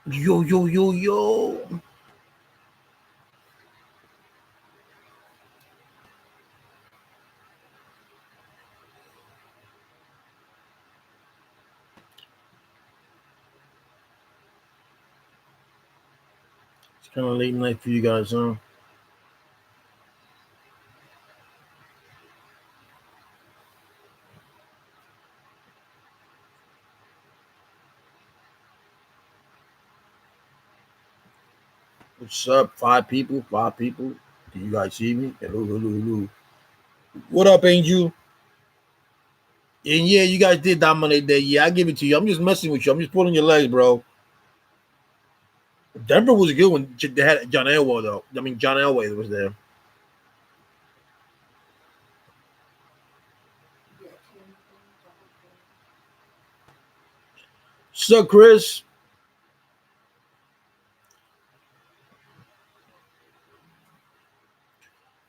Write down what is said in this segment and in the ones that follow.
Yo, yo, yo, yo. It's kind of late night for you guys, huh? What's up? Five people, five people. Do you guys see me? Hello, hello, hello. What up, Angel? And yeah, you guys did dominate that. Yeah, I give it to you. I'm just messing with you. I'm just pulling your legs, bro. Denver was good when they had John Elway, though. I mean, John Elway was there. So, Chris,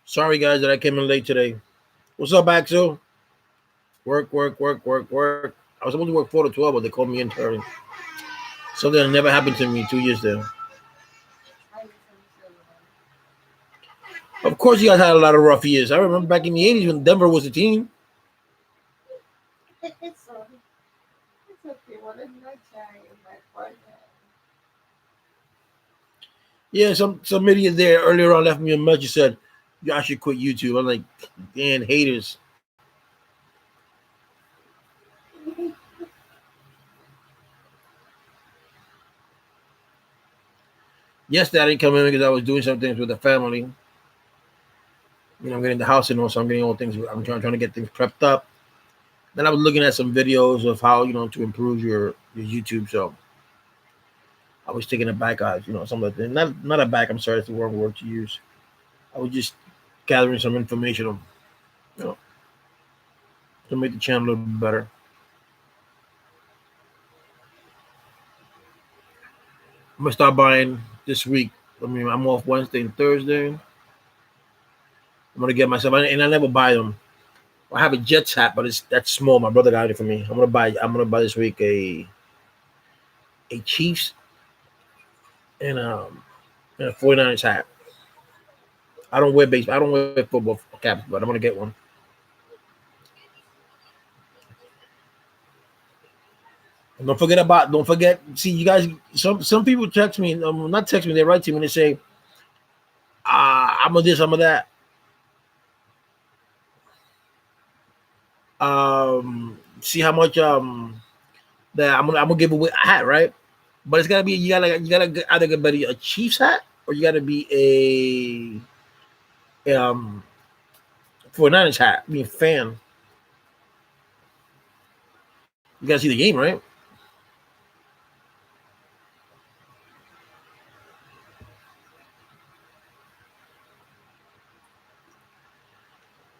sorry, guys, that I came in late today. What's up, Axel? Work, work, work, work, work. I was supposed to work 4 to 12, but they called me intern. Something that never happened to me 2 years there. Of course, you guys had a lot of rough years. I remember back in the 80s when Denver was a team. Yeah, some idiot there earlier on left me a message said, "Y'all should quit YouTube." I'm like, "Dan, haters." Yesterday I didn't come in because I was doing some things with the family. I'm getting the house in order, so I'm getting all things. I'm trying to get things prepped up. Then I was looking at some videos of how to improve your YouTube. So I was taking it back. Some of the things. Not a back. I'm sorry, that's the wrong word to use. I was just gathering some information on, you know, to make the channel a little bit better. I'm gonna start buying this week. I mean, I'm off Wednesday and Thursday. I'm gonna get myself, and I never buy them. I have a Jets hat, but that's small. My brother got it for me. I'm gonna buy this week a Chiefs and a 49ers hat. I don't wear baseball. I don't wear football caps, but I'm gonna get one. And don't forget. See, you guys. Some people text me. Not text me. They write to me and they say, "I'm a this. I'm a that." See how much that I'm gonna give away a hat, right? But it's gotta be you gotta either get a Chiefs hat or you gotta be a 49ers hat. I mean fan. You gotta see the game, right?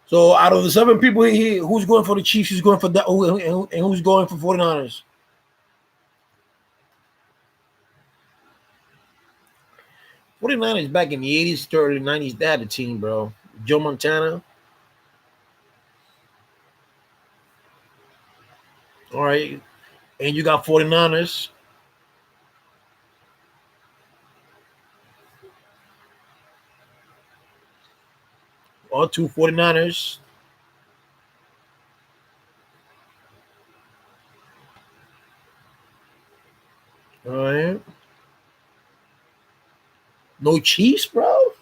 So out of the seven people here, who's going for the Chiefs? Who's going for that? And who's going for 49ers? 49ers back in the 80s, early 90s, they had a team, bro. Joe Montana. All right. And you got 49ers. All two 49ers. All right. No Chiefs, bro.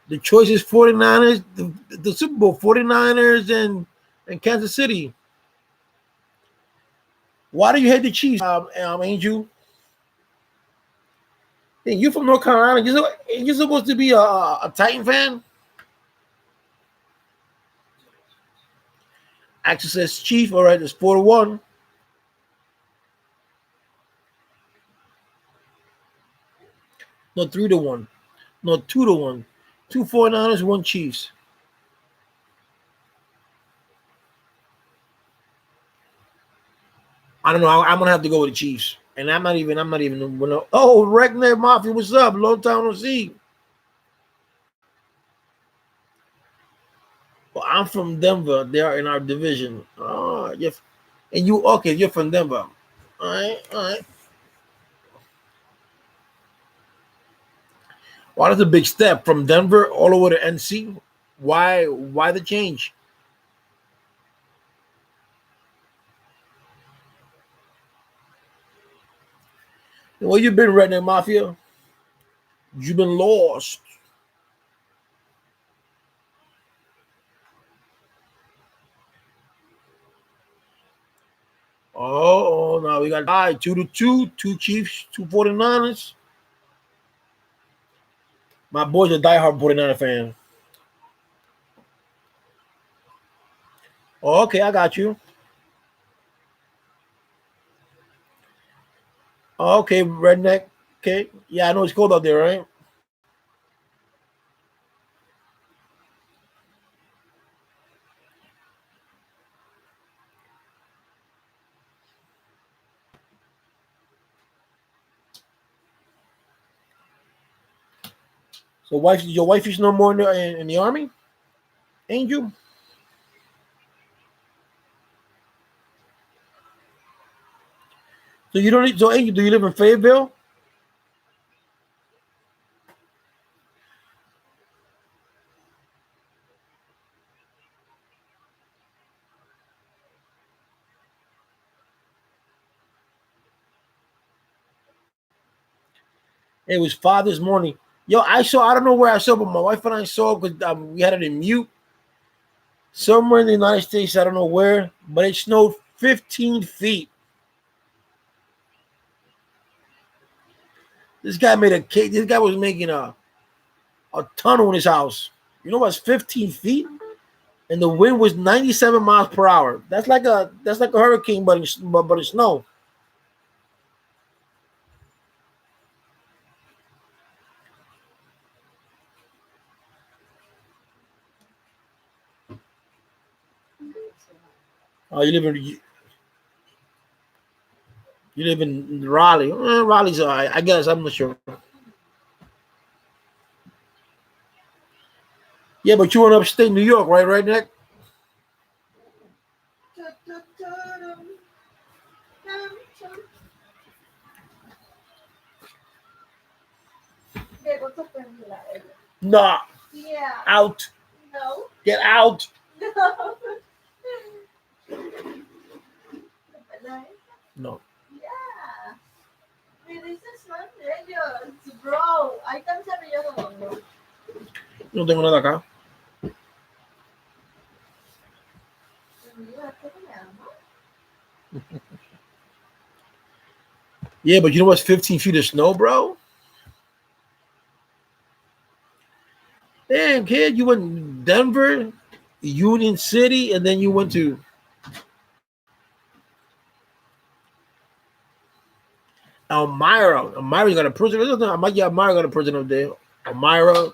The choice is 49ers, the Super Bowl, 49ers and Kansas City. Why do you hate the Chiefs, Angel? Hey, you from North Carolina. You're supposed to be a Titan fan? Actually says Chief. All right, it's 4-1. No, 3-1. No, 2-1. Two 49ers, one Chiefs. I don't know. I'm gonna have to go with the Chiefs. And I'm not even. Oh, Regner Mafia, what's up? Long time no see. Well, I'm from Denver. They are in our division. Oh, and you okay? You're from Denver. All right, all right. Well, that's a big step from Denver all the way to NC. Why the change? Where you been, Redneck Mafia? You've been lost. Oh, now we got tied 2-2, two Chiefs, two 49ers. My boy's a diehard 49er fan. Oh, okay, I got you. Oh, okay, Redneck. Okay, yeah, I know it's cold out there, right? So, your wife is no more in the army, Angel. So you don't. So Angel, do you live in Fayetteville? It was Father's morning. Yo, I saw. I don't know where I saw, but my wife and I saw because we had it in mute somewhere in the United States. I don't know where, but it snowed 15 feet. This guy made a cake. This guy was making a tunnel in his house. You know what's 15 feet? And the wind was 97 miles per hour. That's like a hurricane, but it's snow. You live in Raleigh. Raleigh's all right. I guess I'm not sure. Yeah, but you in upstate New York, right? Right, Nick? Nah. Yeah. Out. No. Get out. No. No. Yeah. Bro, no tengo nada acá. Yeah, but you know what's 15 feet of snow, bro? Damn, kid, you went to Denver, Union City, and then you went to Elmira. Elmira got a prison. Elmira got a prison up there. Elmira,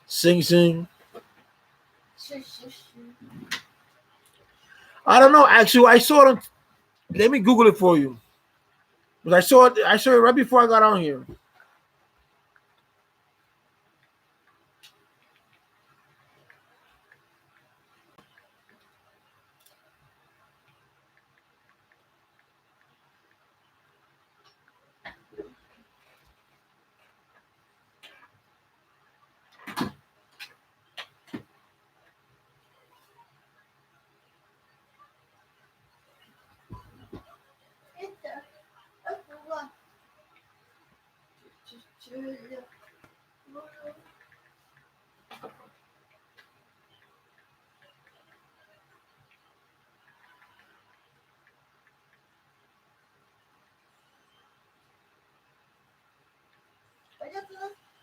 Sing Sing. I don't know. Actually, I saw it. Let me Google it for you. But I saw it. I saw it right before I got on here.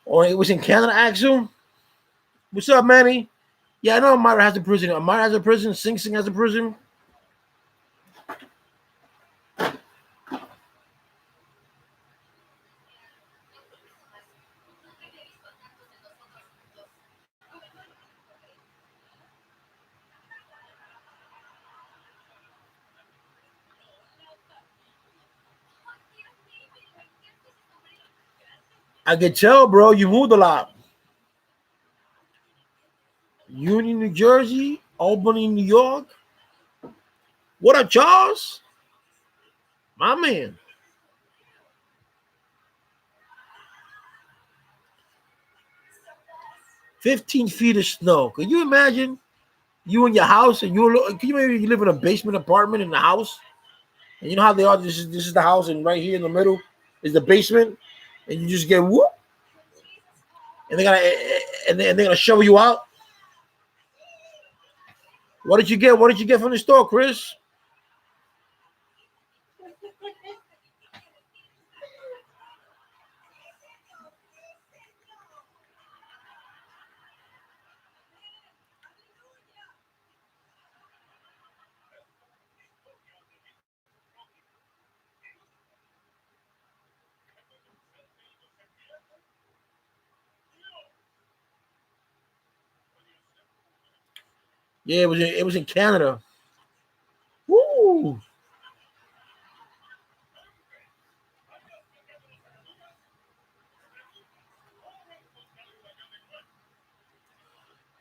Oh, it was in Canada, Axel. What's up, Manny? Yeah, I know Elmira has a prison. Elmira has a prison. Sing Sing has a prison. I can tell, bro. You moved a lot. Union, New Jersey, Albany, New York. What up, Charles? My man. 15 feet of snow. Can you imagine you in your house and can you maybe you live in a basement apartment in the house? And you know how they are. This is the house, and right here in the middle is the basement, and you just get whoop, and they're gonna shovel you out. What did you get? What did you get from the store, Chris? Yeah, it was in Canada. Woo!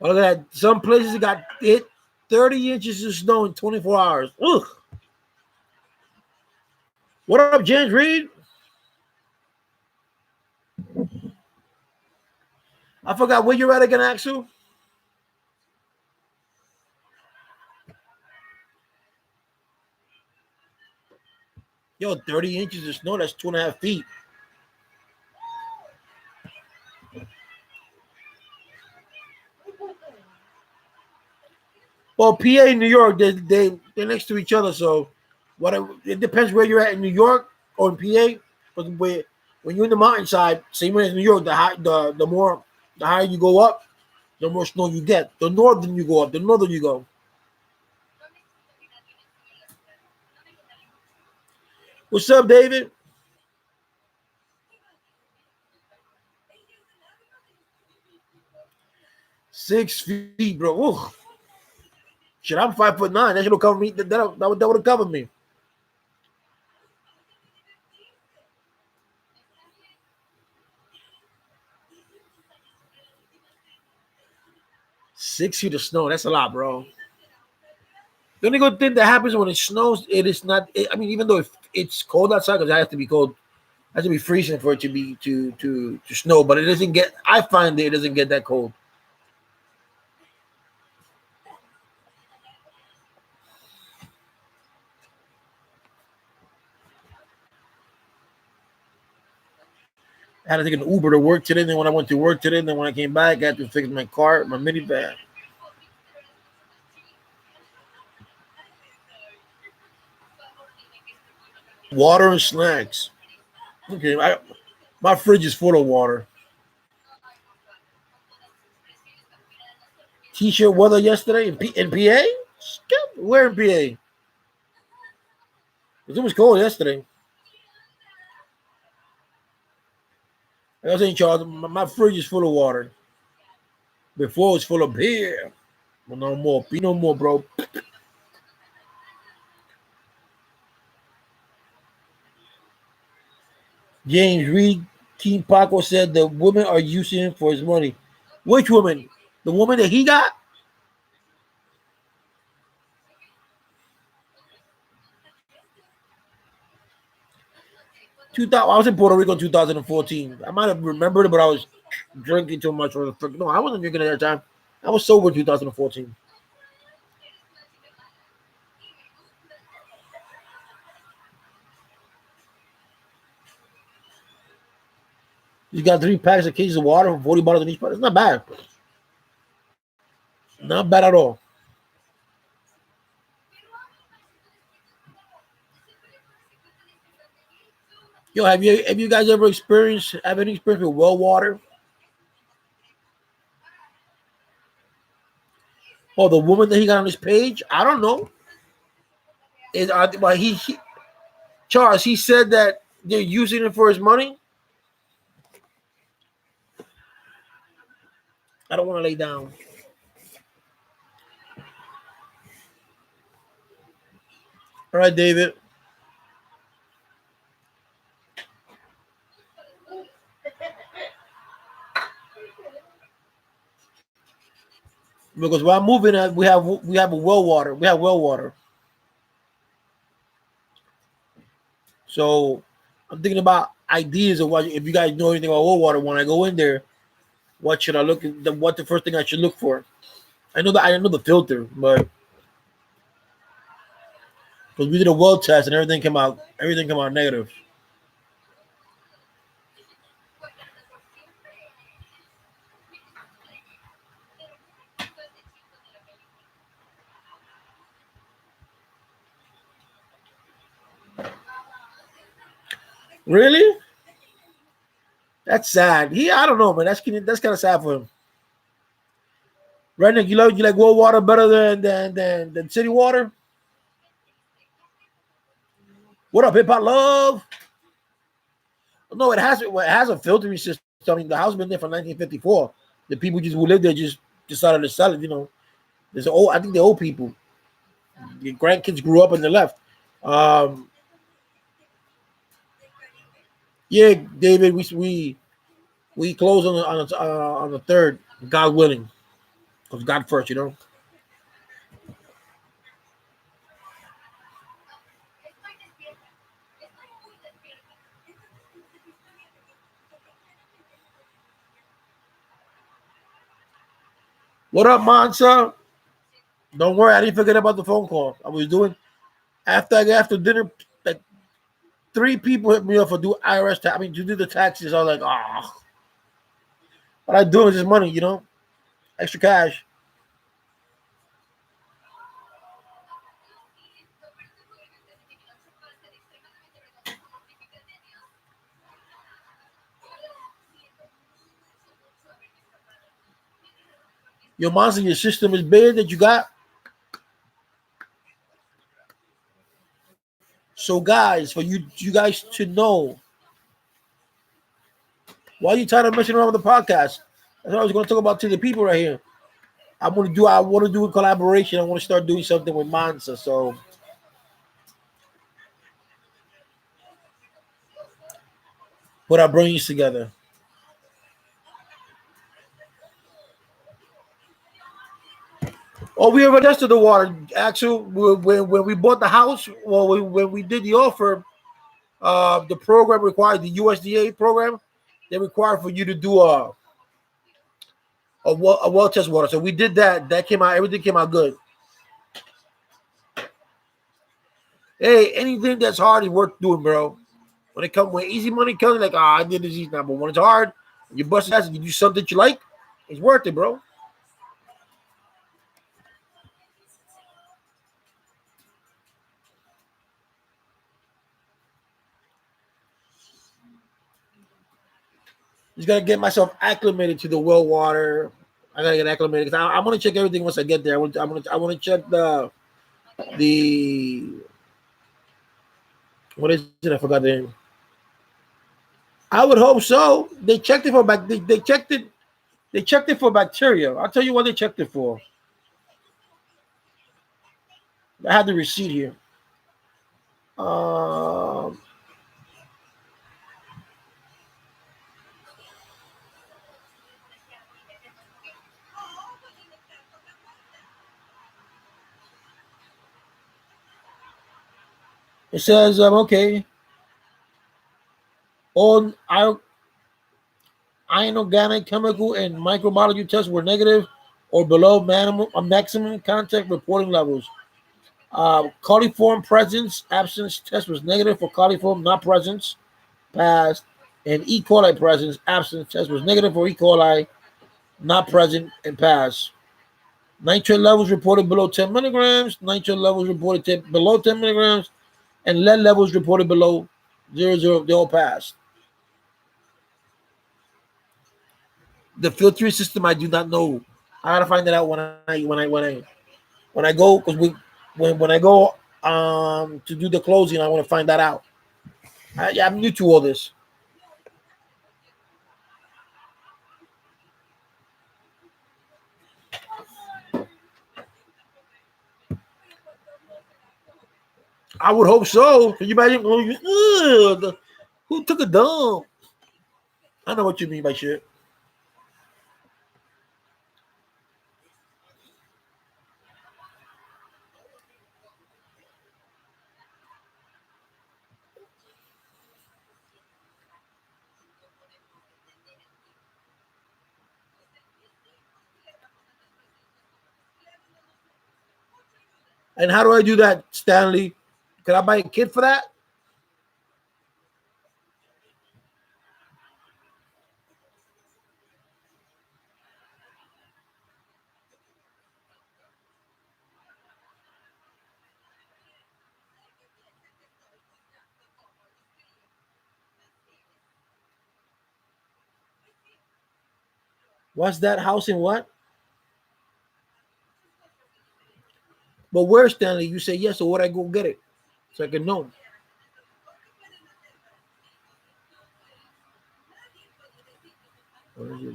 Look at that. Some places got hit 30 inches of snow in 24 hours. Ugh. What up, James Reed? I forgot where you're at again, Axel. Yo, 30 inches of snow, that's 2.5 feet. Well, PA and New York, they're next to each other, so it depends where you're at in New York or in PA. But when you're in the mountainside, same way as New York, the higher you go up, the more snow you get. The northern you go up, the northern you go. What's up, David? 6 feet, bro. Ooh. Shit, I'm 5'9". That should have covered me. That would have covered me. 6 feet of snow. That's a lot, bro. The only good thing that happens when it snows, it is not. I mean, even though it's cold outside, because it has to be cold, it has to be freezing for it to be to snow. But it doesn't get. I find that it doesn't get that cold. I had to take an Uber to work today. Then when I went to work today, then when I came back, I had to fix my car, my minivan. Water and snacks. Okay, my fridge is full of water. T-shirt weather yesterday in PA. Where in PA? It was cold yesterday. I was in charge. My fridge is full of water. Before it was full of beer. Well, no more. Be no more, bro. James Reed, King Paco said the women are using him for his money. Which woman? The woman that he got? 2000. I was in Puerto Rico in 2014. I might have remembered it, but I was drinking too much. No, I wasn't drinking at that time. I was sober in 2014. You got 3 packs of cases of water for 40 bottles in each. It's not bad. Not bad at all. Yo, have you guys ever have any experience with well water? Oh, the woman that he got on his page? I don't know. But Charles, he said that they're using it for his money. I don't want to lay down. All right, David. because while I'm moving, we have a well water. We have well water. So I'm thinking about ideas of what, if you guys know anything about well water. When I go in there, what should I look at? What the first thing I should look for? I know the filter, but because we did a well test and everything came out negative. Really? That's sad. I don't know, man. That's kind of sad for him. Redneck, you like well water better than city water? What up, hip hop love? No, it has a filtering system. I mean, the house been there from 1954. The people who lived there just decided to sell it. There's old. I think the old people, the grandkids grew up and they left. Um, yeah, David, we close on the third, God willing, because God first. What up, Mansa? Don't worry, I didn't forget about the phone call. I was doing after dinner. Like 3 people hit me up for do IRS tax. I mean, to do the taxes. I was like, what I do is just money, extra cash. Your monster, your system is big that you got. So, guys, for you guys to know, why are you tired of messing around with the podcast? That's what I was going to talk about to the people right here. I want to do a collaboration. I want to start doing something with Mansa. So, put our brains together. Oh, we have adjusted the water. Actually, when we bought the house, well, when we did the offer, the program required the USDA program. They require for you to do a well test water. So we did that. That came out. Everything came out good. Hey, anything that's hard is worth doing, bro. When easy money comes, like I did this easy now. But when it's hard, you bust ass and you do something that you like, it's worth it, bro. Just gotta get myself acclimated to the well water. I gotta get acclimated because I'm gonna check everything once I get there. I want to check the what is it? I forgot the name. I would hope so. They checked it for back. They checked it. They checked it for bacteria. I'll tell you what they checked it for. I have the receipt here. Um, it says okay. All inorganic, chemical, and microbiology tests were negative or below maximum contact reporting levels. Coliform presence, absence test was negative for coliform, not presence, passed. And E. coli presence, absence test was negative for E. coli, not present, and passed. Nitrate levels reported below 10 milligrams. Nitrate levels reported below 10 milligrams. And lead levels reported below 0. They all passed. The filtering system, I do not know. I gotta find that out when I go because when I go to do the closing, I want to find that out. I'm new to all this. I would hope so. Can you imagine? Who took a dump? I know what you mean by shit. And how do I do that, Stanley? Could I buy a kit for that? What's that house in what? But where, Stanley? You say yes, so what I go get it? So I can know. What is it?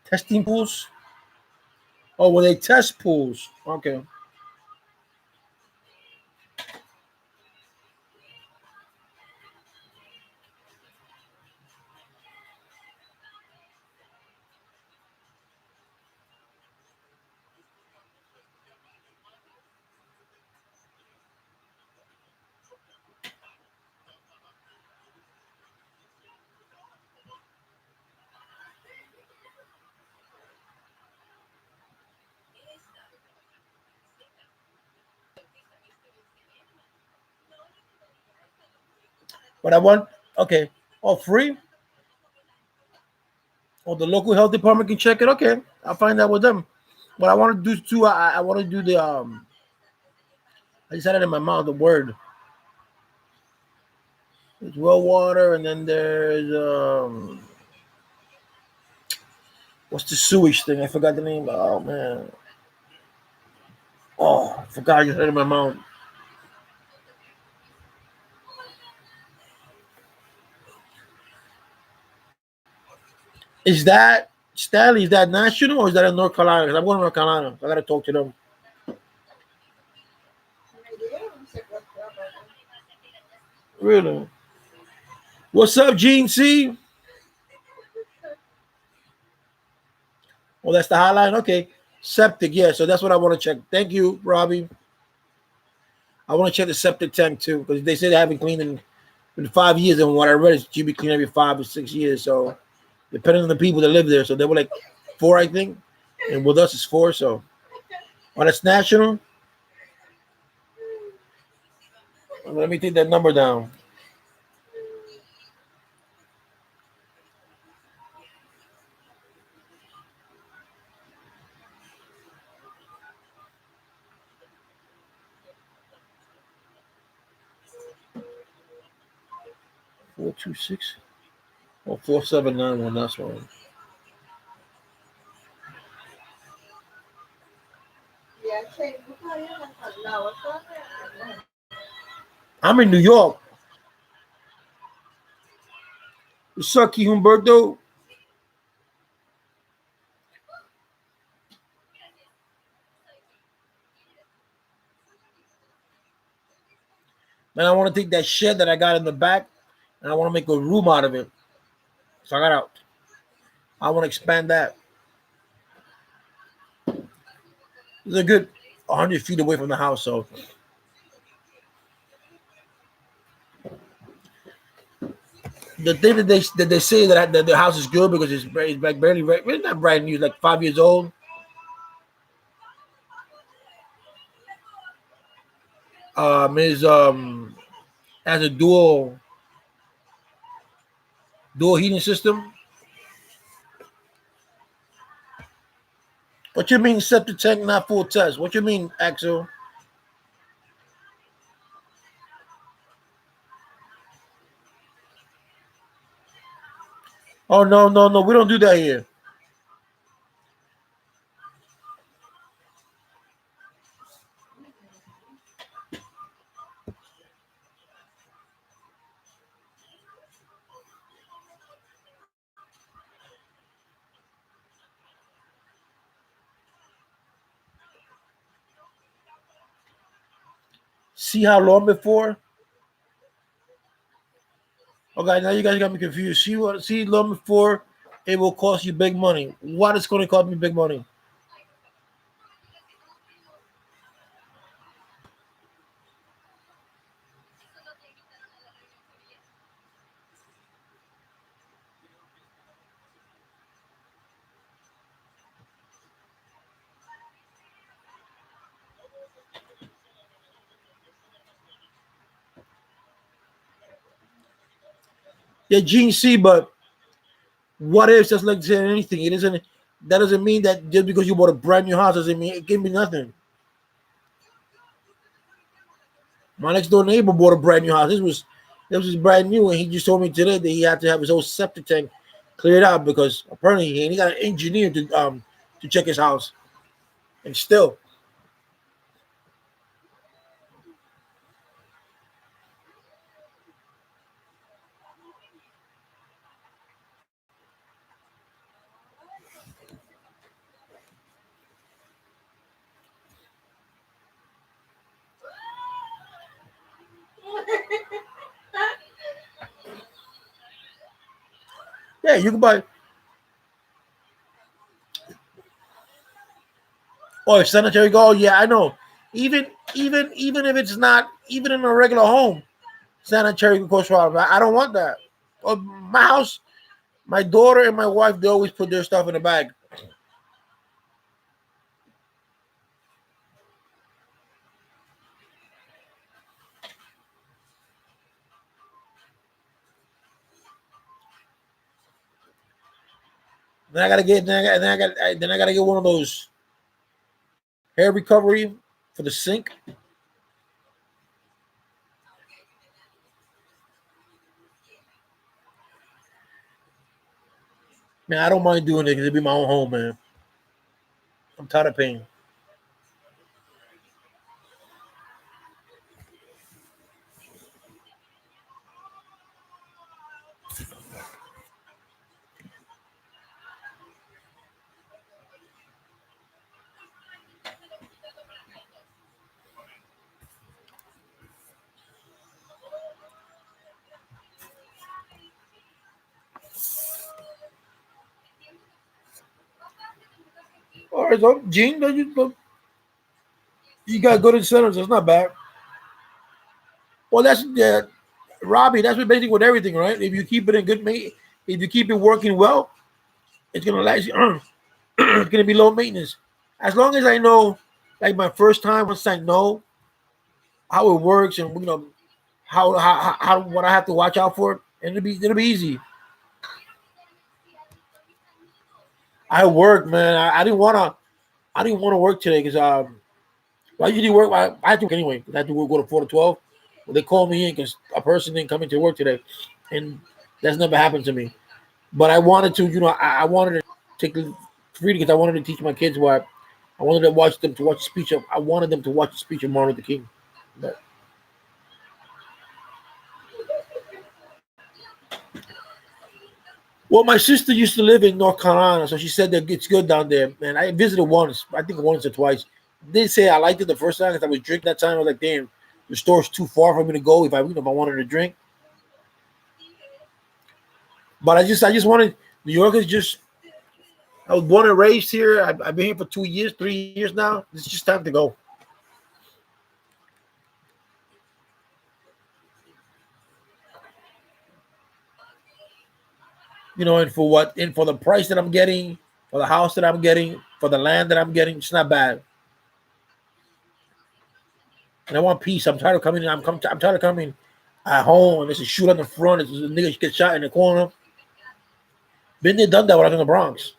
Testing pools? Oh, well, they test pools. Okay. But I want, okay. Oh, free? Oh, the local health department can check it? Okay. I'll find out with them. But I want to do too, I want to do the, I just had it in my mouth, the word. There's well water, and then there's, what's the sewage thing? I forgot the name. Oh, man. Oh, I forgot. I just had it in my mouth. Is that Stanley? Is that national or is that in North Carolina? 'Cause I'm going to North Carolina. I got to talk to them. Really? What's up, Gene C? Oh, that's the hotline. Okay. Septic. Yeah. So that's what I want to check. Thank you, Robbie. I want to check the septic tank too because they say they haven't cleaned in 5 years. And what I read is it should be cleaned every 5 or 6 years. So depending on the people that live there. So they were like four, I think. And with us, it's four. So, oh, that's national. Let me take that number down. 426. Oh, 4791. That's one. I'm in New York. What's up, Key Humberto? Man, I want to take that shed that I got in the back and I want to make a room out of it. So I want to expand that. It's a good 100 feet away from the house. So the thing that they say that the house is good because it's like barely it's not brand new, it's like 5 years old. Is has a dual heating system. What you mean septic tank not full test? What you mean, Axel? Oh no, we don't do that here. See how long before? Okay, now you guys got me confused. See long before it will cost you big money. What is going to cost me big money? Yeah, Gene C, but what if just like saying anything? It isn't that doesn't mean that just because you bought a brand new house doesn't mean it can be nothing. My next door neighbor bought a brand new house. This was brand new, and he just told me today that he had to have his whole septic tank cleared out because apparently he got an engineer to check his house. And still, yeah, you can buy. Oh, sanitary gold. Yeah, I know. Even even if it's not even in a regular home, sanitary goes wrong. I don't want that. My house, my daughter and my wife, they always put their stuff in a bag. Then I gotta get one of those hair recovery for the sink. Man, I don't mind doing it because it'll be my own home, man. I'm tired of paying. All right, so Gene, you got good incentives. That's not bad. Well, that's yeah, Robbie. That's what basically with everything, right? If you keep it in good if you keep it working well, it's gonna last you. It's gonna be low maintenance. As long as I know, like my first time, once I know how it works and how what I have to watch out for, and it'll be easy. I work, man. I didn't want to work today because well, I usually work. I had to work anyway. I had to go to 4 to 12. Well, they called me in because a person didn't come into work today, and that's never happened to me. But I wanted to, I wanted to take the freedom because I wanted to teach my kids what I wanted to watch them to watch the speech of. I wanted them to watch the speech of Martin Luther King. But well, my sister used to live in North Carolina, so she said that it's good down there. And I visited once, I think once or twice. Didn't say I liked it the first time because I was drinking that time. I was like, damn, the store's too far for me to go if I wanted to drink. But I just wanted New York is just. I was born and raised here. I've been here for 2 years, 3 years now. It's just time to go. And for what, and for the price that I'm getting, for the house that I'm getting, for the land that I'm getting, it's not bad. And I want peace. I'm tired of coming. I'm tired of coming at home and there's a shoot on the front. There's a nigga get shot in the corner. Been there, done that when I was in the Bronx.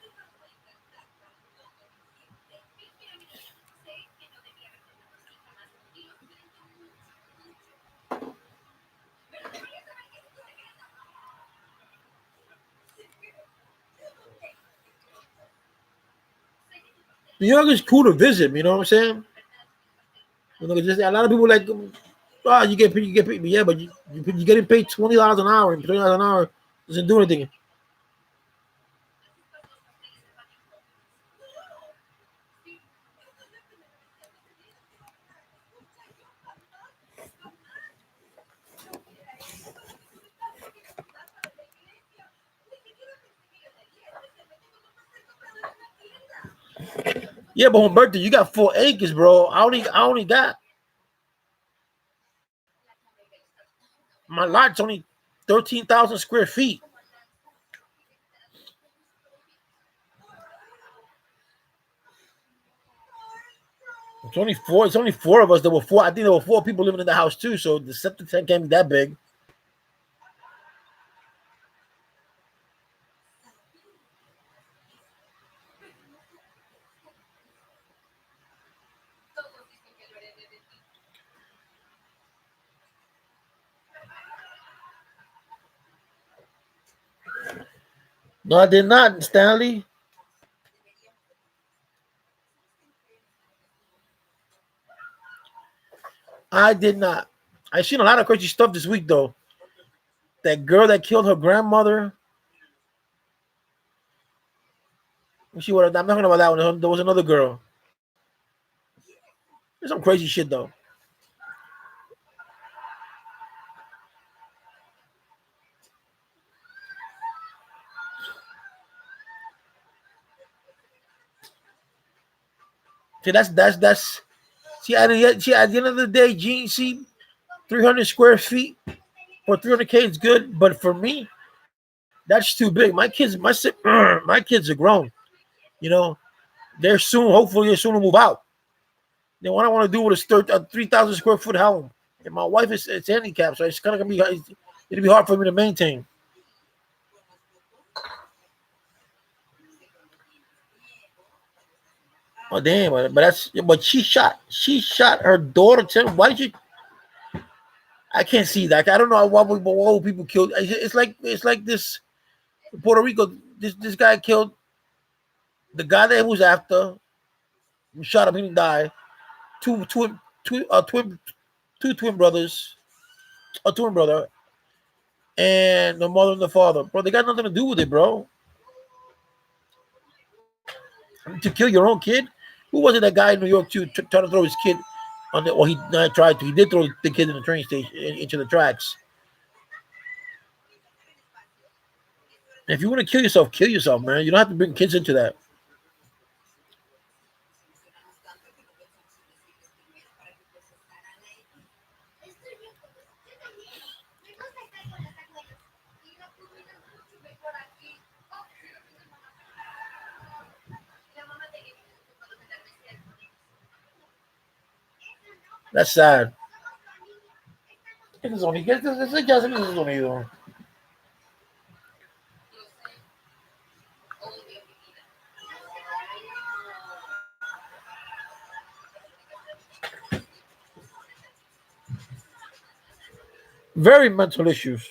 New York is cool to visit. You know what I'm saying? A lot of people like, oh, you get paid, yeah, but you getting paid $20 an hour and $20 an hour doesn't do anything. Yeah, but Humberto, you got 4 acres, bro. I only got my lot's only 13,000 square feet. It's only four. It's only 4 of us. There were 4. I think there were 4 people living in the house too. So the septic tank can't be that big. No, I did not, Stanley. I did not. I seen a lot of crazy stuff this week though. That girl that killed her grandmother. She what? I'm not talking about that one. There was another girl. There's some crazy shit though. See, that's. See, at the end of the day, Gene, see, 300 square feet for 300K is good, but for me, that's too big. My kids, my kids are grown. You know, they're soon. Hopefully, they're soon to move out. Then what I want to do with a 3,000 square foot home, and my wife is it's handicapped, so it's kind of gonna be it'll be hard for me to maintain. Oh damn! But she shot her daughter. Why did you? I can't see that. I don't know why would people kill. It's like this in Puerto Rico. This guy killed the guy that was after. We shot him. He didn't die. Two twin brothers, a twin brother, and the mother and the father. Bro, they got nothing to do with it, bro. To kill your own kid. Who was it? That guy in New York too, trying to throw his kid on the. Well, he not tried to. He did throw the kid in the train station into the tracks. If you want to kill yourself, man. You don't have to bring kids into that. That's sad. ¿Qué es sonido? Very mental issues.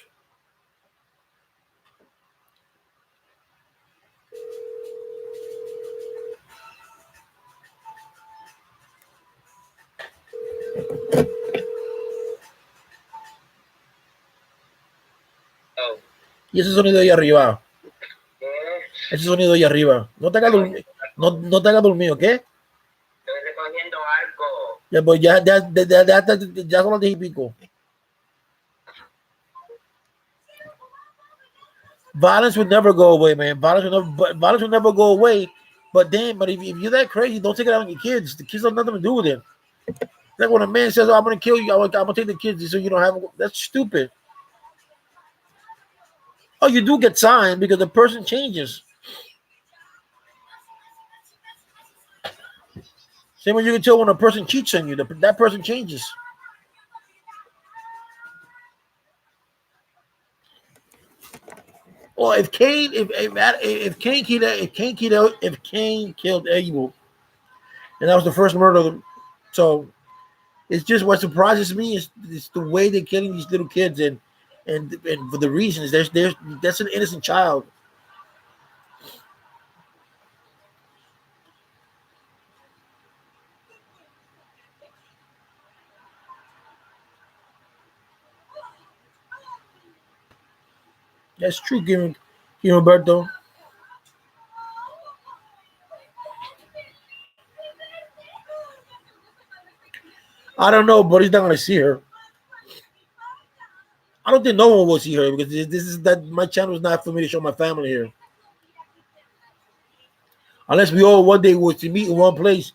Y ese sonido ahí arriba. Ese sonido ahí arriba. No te hagas dormir. No te hagas dormido, ¿qué? Estoy recogiendo algo. Ya, pues ya son las 10 y pico. Violence would never go away, man. Violence will never go away. But damn, if you're that crazy, don't take it out on your kids. The kids have nothing to do with it. Like when a man says, "Oh, I'm gonna kill you," I'm gonna take the kids so you don't have. That's stupid. Oh, you do get signed because the person changes. Same way you can tell when a person cheats on you, that person changes. Well, if Cain killed Abel, and that was the first murder, so it's just what surprises me is the way they're killing these little kids and for the reasons there's that's an innocent child. That's true, Roberto. I don't know, but he's not gonna see her. I don't think no one will see her because this is that my channel is not for me to show my family here. Unless we all one day was to meet in one place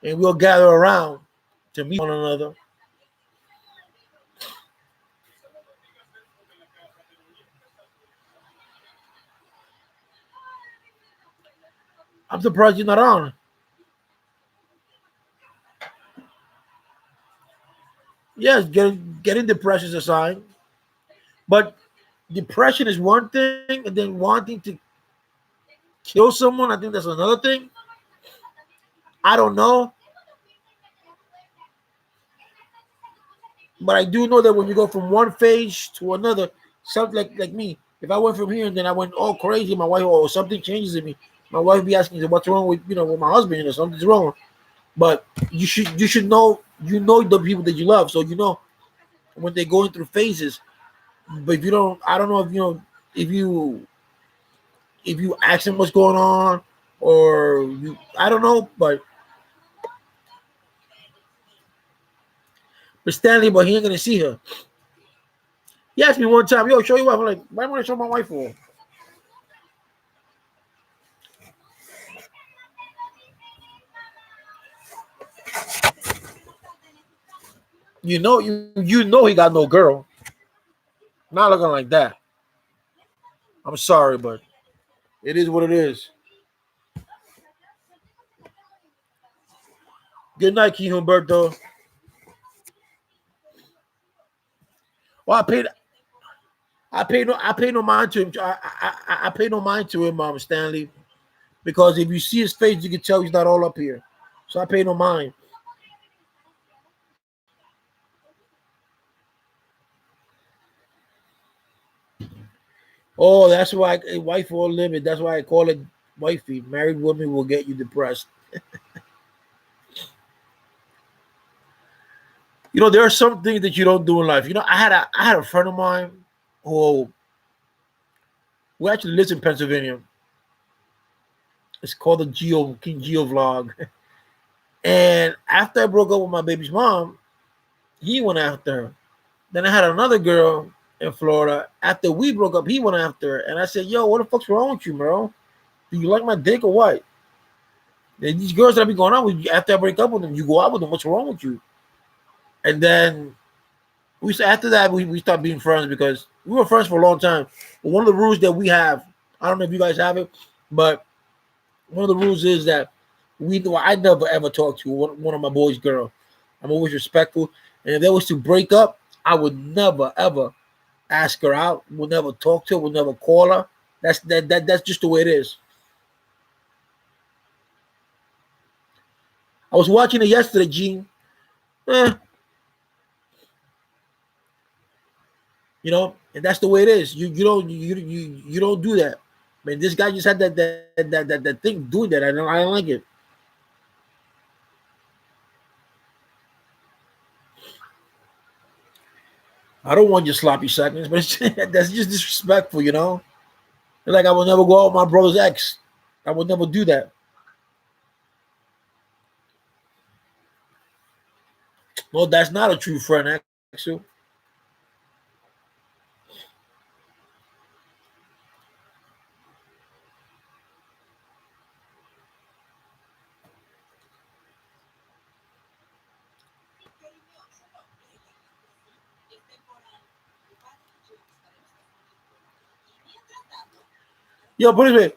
and we'll gather around to meet one another. I'm surprised you're not on. Yes, getting depression is a sign, but depression is one thing, and then wanting to kill someone, I think that's another thing. I don't know, but I do know that when you go from one phase to another, something like me, if I went from here and then I went all crazy, my wife or something changes in me, my wife be asking, "What's wrong with with my husband? Something's wrong." But you should know the people that you love, so when they're going through phases. But if you don't, I don't know if you ask them what's going on, or I don't know, but Stanley, but he ain't gonna see her. He asked me one time, "Yo, show your wife." I'm like, "Why am I gonna show my wife for?" You know he got no girl. Not looking like that. I'm sorry, but it is what it is. Good night, King Humberto. Well, I pay no mind to him. I pay no mind to him, Stanley, because if you see his face, you can tell he's not all up here. So I pay no mind. Oh, that's why a wife or limit. That's why I call it wifey. Married women will get you depressed. There are some things that you don't do in life. I had a friend of mine who actually lives in Pennsylvania. It's called the King Geo vlog. And after I broke up with my baby's mom, he went after her. Then I had another girl in Florida. After we broke up, he went after her. And I said, "Yo, what the fuck's wrong with you, bro? Do you like my dick or what?" And these girls that I be going out with, after I break up with them, you go out with them. What's wrong with you? And then after that we stopped being friends because we were friends for a long time. But one of the rules that we have, I don't know if you guys have it, but one of the rules is that I never ever talk to one of my boys' girl. I'm always respectful, and if there was to break up, I would never ever ask her out. Would never talk to her. Would never call her. That's just the way it is. I was watching it yesterday, Gene. Eh, and that's the way it is. You don't do that. Man, this guy just had that thing doing that. I don't like it. I don't want your sloppy seconds, but that's just disrespectful. Like I will never go out with my brother's ex. I would never do that. Well, that's not a true friend, actually. Yo, put it this way.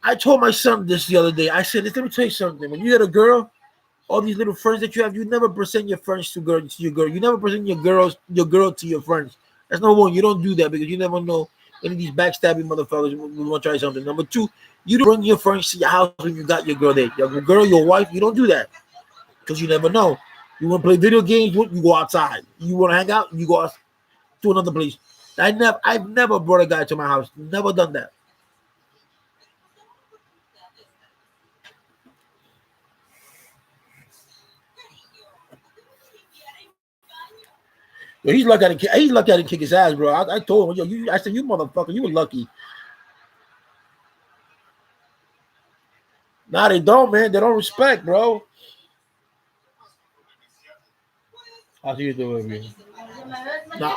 I told my son this the other day. I said, "Let me tell you something. When you get a girl, all these little friends that you have, you never present your friends to your girl. You never present your girl to your friends. That's number one. You don't do that because you never know any of these backstabbing motherfuckers will want to try something. Number two, you don't bring your friends to your house when you got your girl there. Your girl, your wife, you don't do that because you never know. You want to play video games, you go outside. You want to hang out, you go out to another place. I've never brought a guy to my house. Never done that. Yo, he's lucky I didn't kick his ass, bro. I told him, I said, "You motherfucker, you were lucky." Nah, they don't, man. They don't respect, bro. How you doing, man? Nah.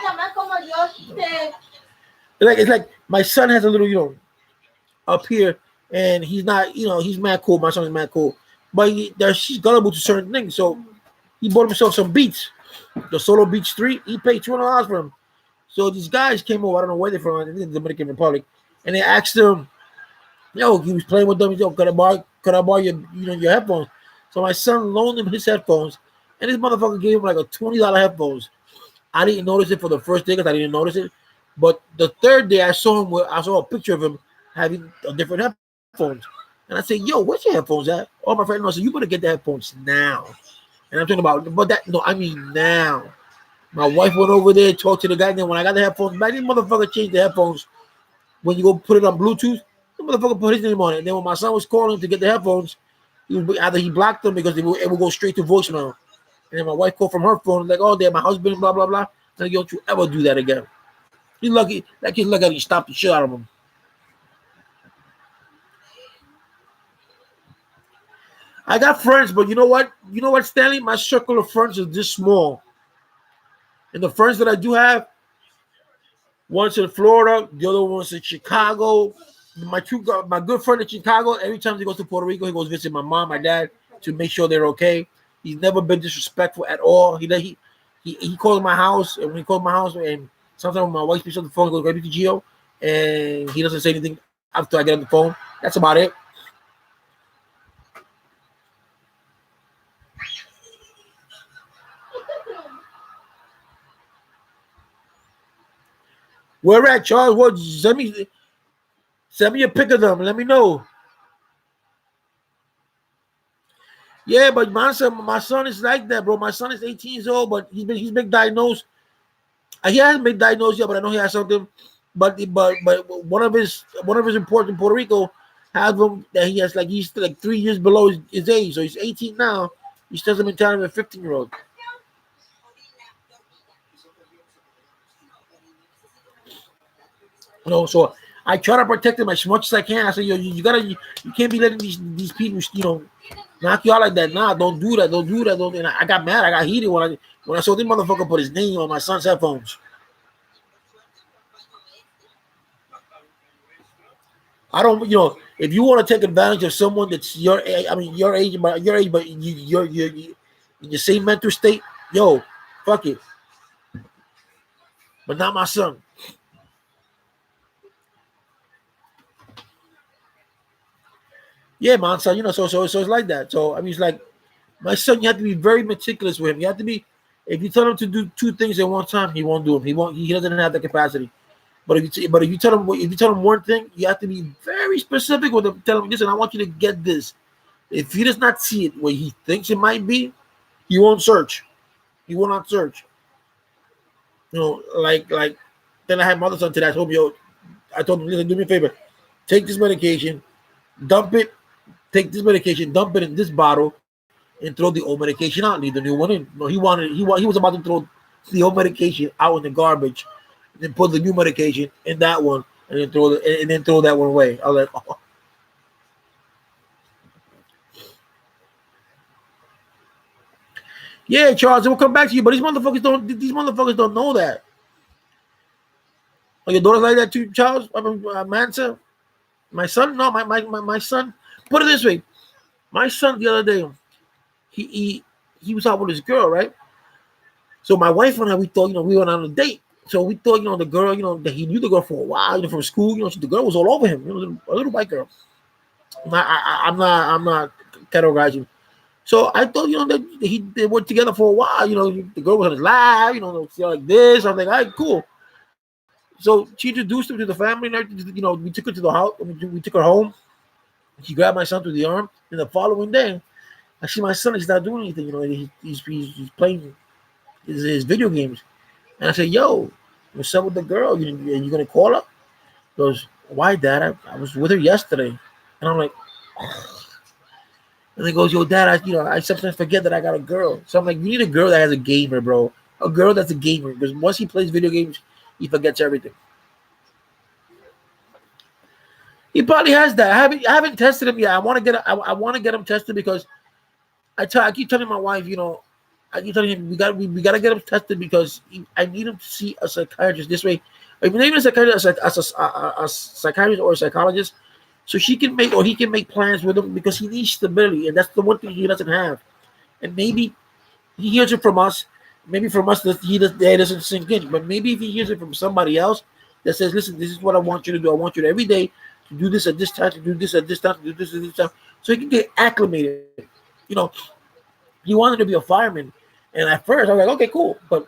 It's like my son has a little, up here. and he's not, he's mad cool. My son is mad cool, but she's gullible to certain things. So he bought himself some Beats, the Solo Beats 3. He paid $200 for him. So these guys came over. I don't know where they're from. I think the Dominican Republic, and they asked him, yo, he was playing with them. Yo, could I borrow your headphones? So my son loaned him his headphones, and this motherfucker gave him like a $20 headphones. I didn't notice it for the first day because I didn't notice it, but the third day I saw a picture of him having a different headphones, and I said, "Yo, where's your headphones at?" Oh, my friend, no, so you better get the headphones now. And I'm talking about, but that no, I mean now. My wife went over there, talked to the guy. And then when I got the headphones back, this motherfucker changed the headphones. When you go put it on Bluetooth, the motherfucker put his name on it. And then when my son was calling to get the headphones, either he blocked them because it would go straight to voicemail. And then my wife called from her phone, like, oh, they're my husband, blah, blah, blah. Like, don't you ever do that again. He's lucky. That kid's lucky he stopped the shit out of him. I got friends, but you know what? You know what, Stanley? My circle of friends is this small. And the friends that I do have, one's in Florida, the other one's in Chicago. My good friend in Chicago, every time he goes to Puerto Rico, he goes visit my mom, my dad, to make sure they're okay. He's never been disrespectful at all. He calls my house, and when he calls my house, and sometimes when my wife speaks on the phone, he goes right to Gio, and he doesn't say anything after I get on the phone. That's about it. Where at, Charles? What? Send me a pic of them. Let me know. Yeah, but my son is like that, bro. My son is 18 years old, but he's been diagnosed. He hasn't been diagnosed yet, but I know he has something. But one of his reports in Puerto Rico has him that he's like 3 years below his age, so he's 18 now. He still hasn't been telling him a 15-year-old. So I try to protect him as much as I can. I say, yo, you can't be letting these people, knock you out like that. Nah, don't do that. Don't do that. Don't. And I got mad. I got heated when I saw this motherfucker put his name on my son's headphones. I don't, if you want to take advantage of someone that's your age, but you're in the same mental state, yo, fuck it. But not my son. Yeah, man. So so it's like that. So I mean, it's like my son. You have to be very meticulous with him. You have to be. If you tell him to do two things at one time, he won't do them. He won't. He doesn't have the capacity. But if you tell him one thing, you have to be very specific with him. Tell him, listen, I want you to get this. If he does not see it where he thinks it might be, he won't search. He will not search. Like then I had my other son today. I told him, listen, do me a favor. Take this medication, dump it. Take this medication, dump it in this bottle, and throw the old medication out. Leave the new one in. No, he was about to throw the old medication out in the garbage, and then put the new medication in that one, and then throw that one away. I was like, oh. Yeah, Charles, we'll come back to you, but these motherfuckers don't know that. Are your daughters like that too, Charles? Mansa? My son? No, my son. Put it this way. My son the other day, he was out with his girl, right? So my wife and I, we thought, we went on a date. So we thought, the girl, that he knew the girl for a while, from school, so the girl was all over him, a little white girl. I'm not categorizing. So I thought, that they were together for a while. The girl was on his lap, like this. I'm like, all right, cool. So she introduced him to the family, and we took her to the house. We took her home. She grabbed my son through the arm. And the following day, I see my son is not doing anything. He's playing his video games. And I said, yo, what's up with the girl? You gonna call her? He goes, why, Dad? I was with her yesterday. And I'm like, ugh. And he goes, yo, Dad, I sometimes forget that I got a girl. So I'm like, you need a girl that has a gamer, bro. A girl that's a gamer. Because once he plays video games, he forgets everything. He probably has that. I haven't tested him yet. I want to get him tested because I keep telling my wife, I keep telling him we got to get him tested because I need him to see a psychiatrist this way. Not even a psychiatrist, a psychiatrist or a psychologist, so she can make or he can make plans with him because he needs stability, and that's the one thing he doesn't have. And maybe he hears it from us. Maybe from us that that doesn't sink in. But maybe if he hears it from somebody else that says, "Listen, this is what I want you to do. I want you to every day to do this at this time, to do this at this time, to do this at this time," so he can get acclimated. You know, he wanted to be a fireman, and at first I was like, "Okay, cool," but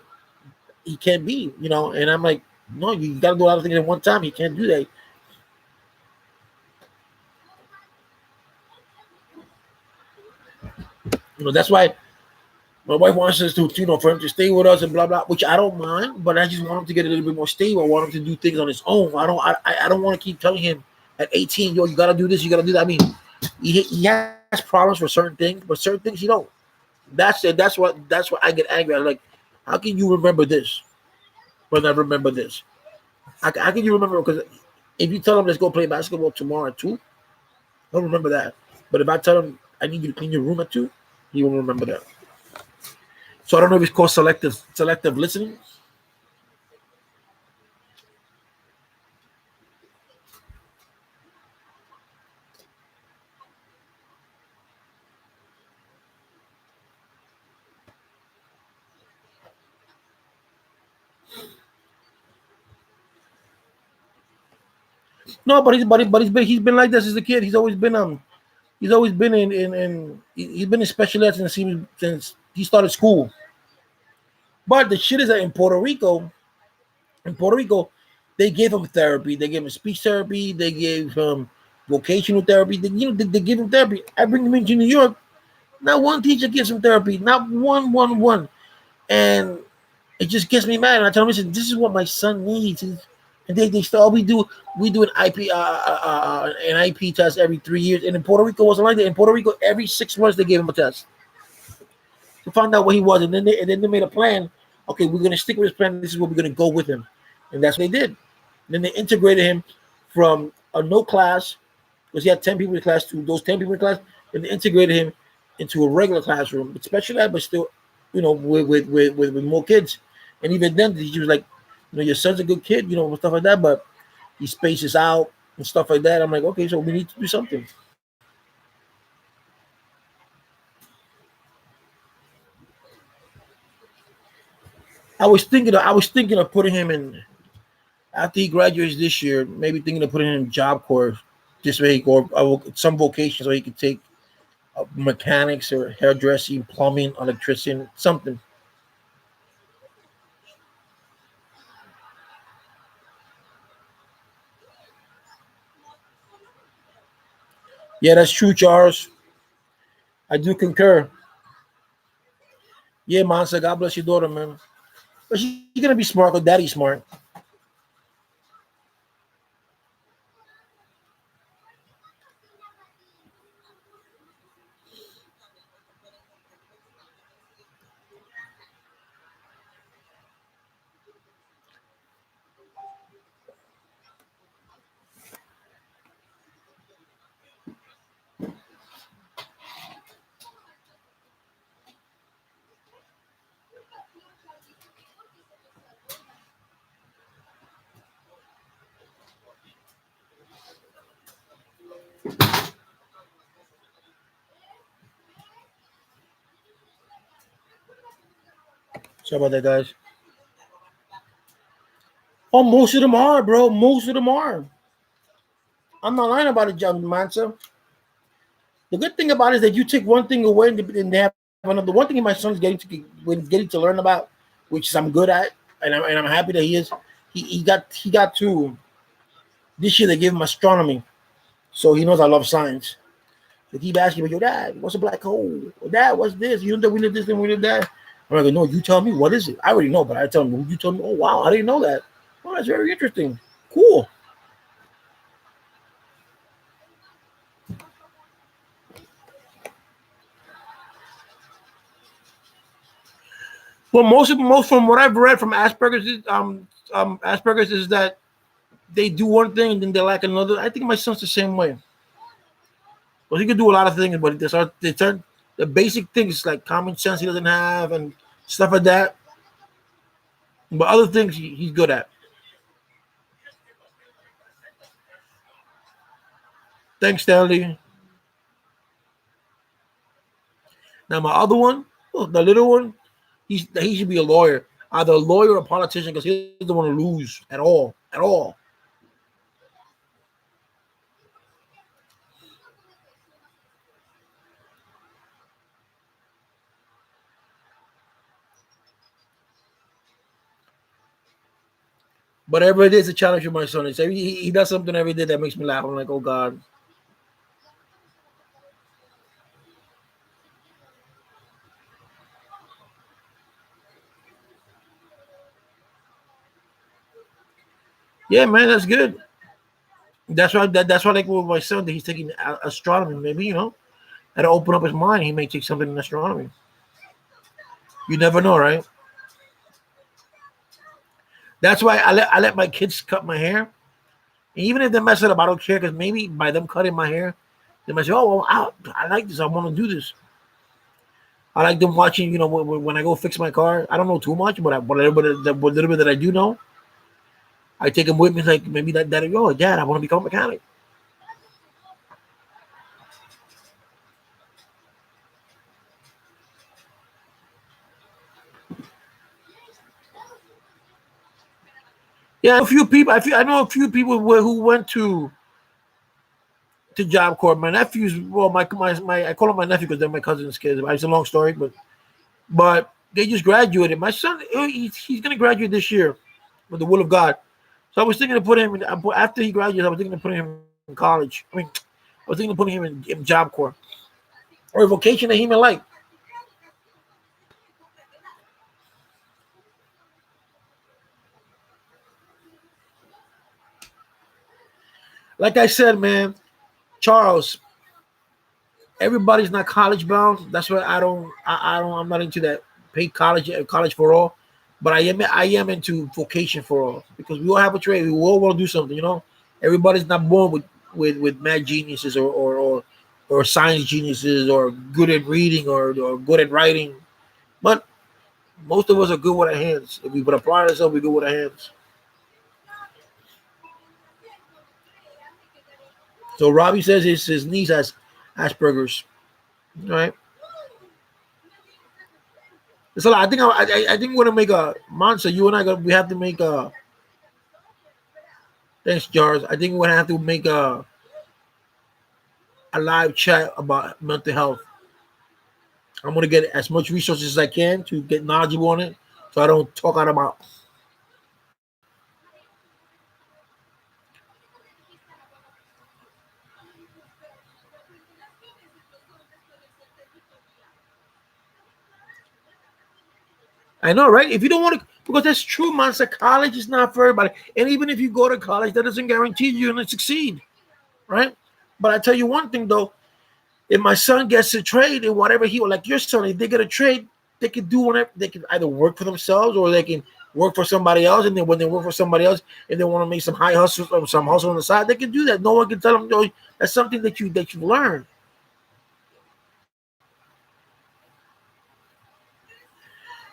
he can't be. And I'm like, "No, you got to do a lot of things at one time. He can't do that." That's why my wife wants us to, for him to stay with us and blah blah, which I don't mind, but I just want him to get a little bit more stable. I want him to do things on his own. I don't want to keep telling him at 18, yo, you gotta do this, you gotta do that. I mean, he has problems for certain things, but certain things he don't. That's it. That's what I get angry at. Like, how can you remember this when I remember this? How can you remember? Because if you tell him let's go play basketball tomorrow at 2, he'll remember that. But if I tell him I need you to clean your room at 2, he won't remember that. So I don't know if it's called selective listening. No, but he's been like this as a kid. He's always been he's been in special ed since he started school. But the shit is that in Puerto Rico, they gave him therapy. They gave him speech therapy. They gave him vocational therapy. They give him therapy. I bring him into New York. Not one teacher gives him therapy. Not one. And it just gets me mad. And I tell him, listen, this is what my son needs. And they still we do an IP test every 3 years. And in Puerto Rico it wasn't like that. In Puerto Rico, every 6 months they gave him a test to find out what he was. And then they made a plan. Okay, we're gonna stick with this plan. This is what we're gonna go with him. And that's what they did. And then they integrated him from a no class, because he had 10 people in class, to those 10 people in class, and they integrated him into a regular classroom, but special ed, but still, with more kids. And even then, he was like, your son's a good kid, stuff like that, but he spaces out and stuff like that. I'm like, okay, so we need to do something. I was thinking of putting him in after he graduates this year. Maybe thinking of putting him in job corps this way, or some vocation, so he could take mechanics or hairdressing, plumbing, electrician, something. Yeah, that's true, Charles. I do concur. Yeah, Mansa, God bless your daughter, man. But she's gonna be smart because daddy's smart. Sorry about that, guys. Oh, most of them are, bro. Most of them are. I'm not lying about it, John Mansa. The good thing about it is that you take one thing away and they have another. One thing my son's getting to learn about, which is I'm good at, and I'm happy that he is. He got to this year. They gave him astronomy, so he knows I love science. They keep asking me, "Yo, Dad, what's a black hole? Or, Dad, what's this? You know that we live this and we live that." I'm like, "No, you tell me. What is it? I already know, but I tell him. You tell me. Oh, wow, I didn't know that. Oh, that's very interesting. Cool." Well, most from what I've read from Asperger's is that they do one thing and then they lack another. I think my son's the same way. Well, he can do a lot of things, but they turn the basic things like common sense he doesn't have and stuff like that. But other things he's good at. Thanks, Stanley. Now my other one, the little one, he should be a lawyer, either a lawyer or a politician, because he doesn't want to lose at all, at all. But every day is a challenge for my son. He does something every day that makes me laugh. I'm like, oh God. Yeah, man, that's good. That's why like with my son that he's taking astronomy. Maybe had to open up his mind. He may take something in astronomy. You never know, right? That's why I let my kids cut my hair. And even if they mess it up, I don't care, because maybe by them cutting my hair, they might say, "Oh, well, I like this. I want to do this." I like them watching. When I go fix my car, I don't know too much, but what little bit that I do know, I take them with me. Like maybe that oh, Dad, I want to become a mechanic. Yeah, a few people. I know a few people who went to Job Corps. My nephews, well, my I call them my nephew because they're my cousin's kids. It's a long story, but they just graduated. My son, he's going to graduate this year with the will of God. So I was thinking of putting him after he graduates. I was thinking of putting him in college. I was thinking of putting him in Job Corps or a vocation that he may like. Like I said, man, Charles, everybody's not college bound. That's why I'm not into that paid college for all. But I am into vocation for all, because we all have a trade. We all want to do something. Everybody's not born with mad geniuses or science geniuses or good at reading or good at writing. But most of us are good with our hands. If we put apply ourselves, we're good with our hands. So Robbie says his niece has Asperger's. All right. It's a lot. I think we're gonna make a monster. You and we have to make a. Thanks, Jars. I think we're gonna have to make a live chat about mental health. I'm gonna get as much resources as I can to get knowledgeable on it, so I don't talk out of my. I know, right? If you don't want to, because that's true, man. So college is not for everybody, and even if you go to college, that doesn't guarantee you're gonna succeed, right? But I tell you one thing though, if my son gets a trade in whatever like your son, if they get a trade, they can do whatever. They can either work for themselves or they can work for somebody else. And then when they work for somebody else, if they want to make some high hustle or some hustle on the side, they can do that. No one can tell them, no, that's something that you learn.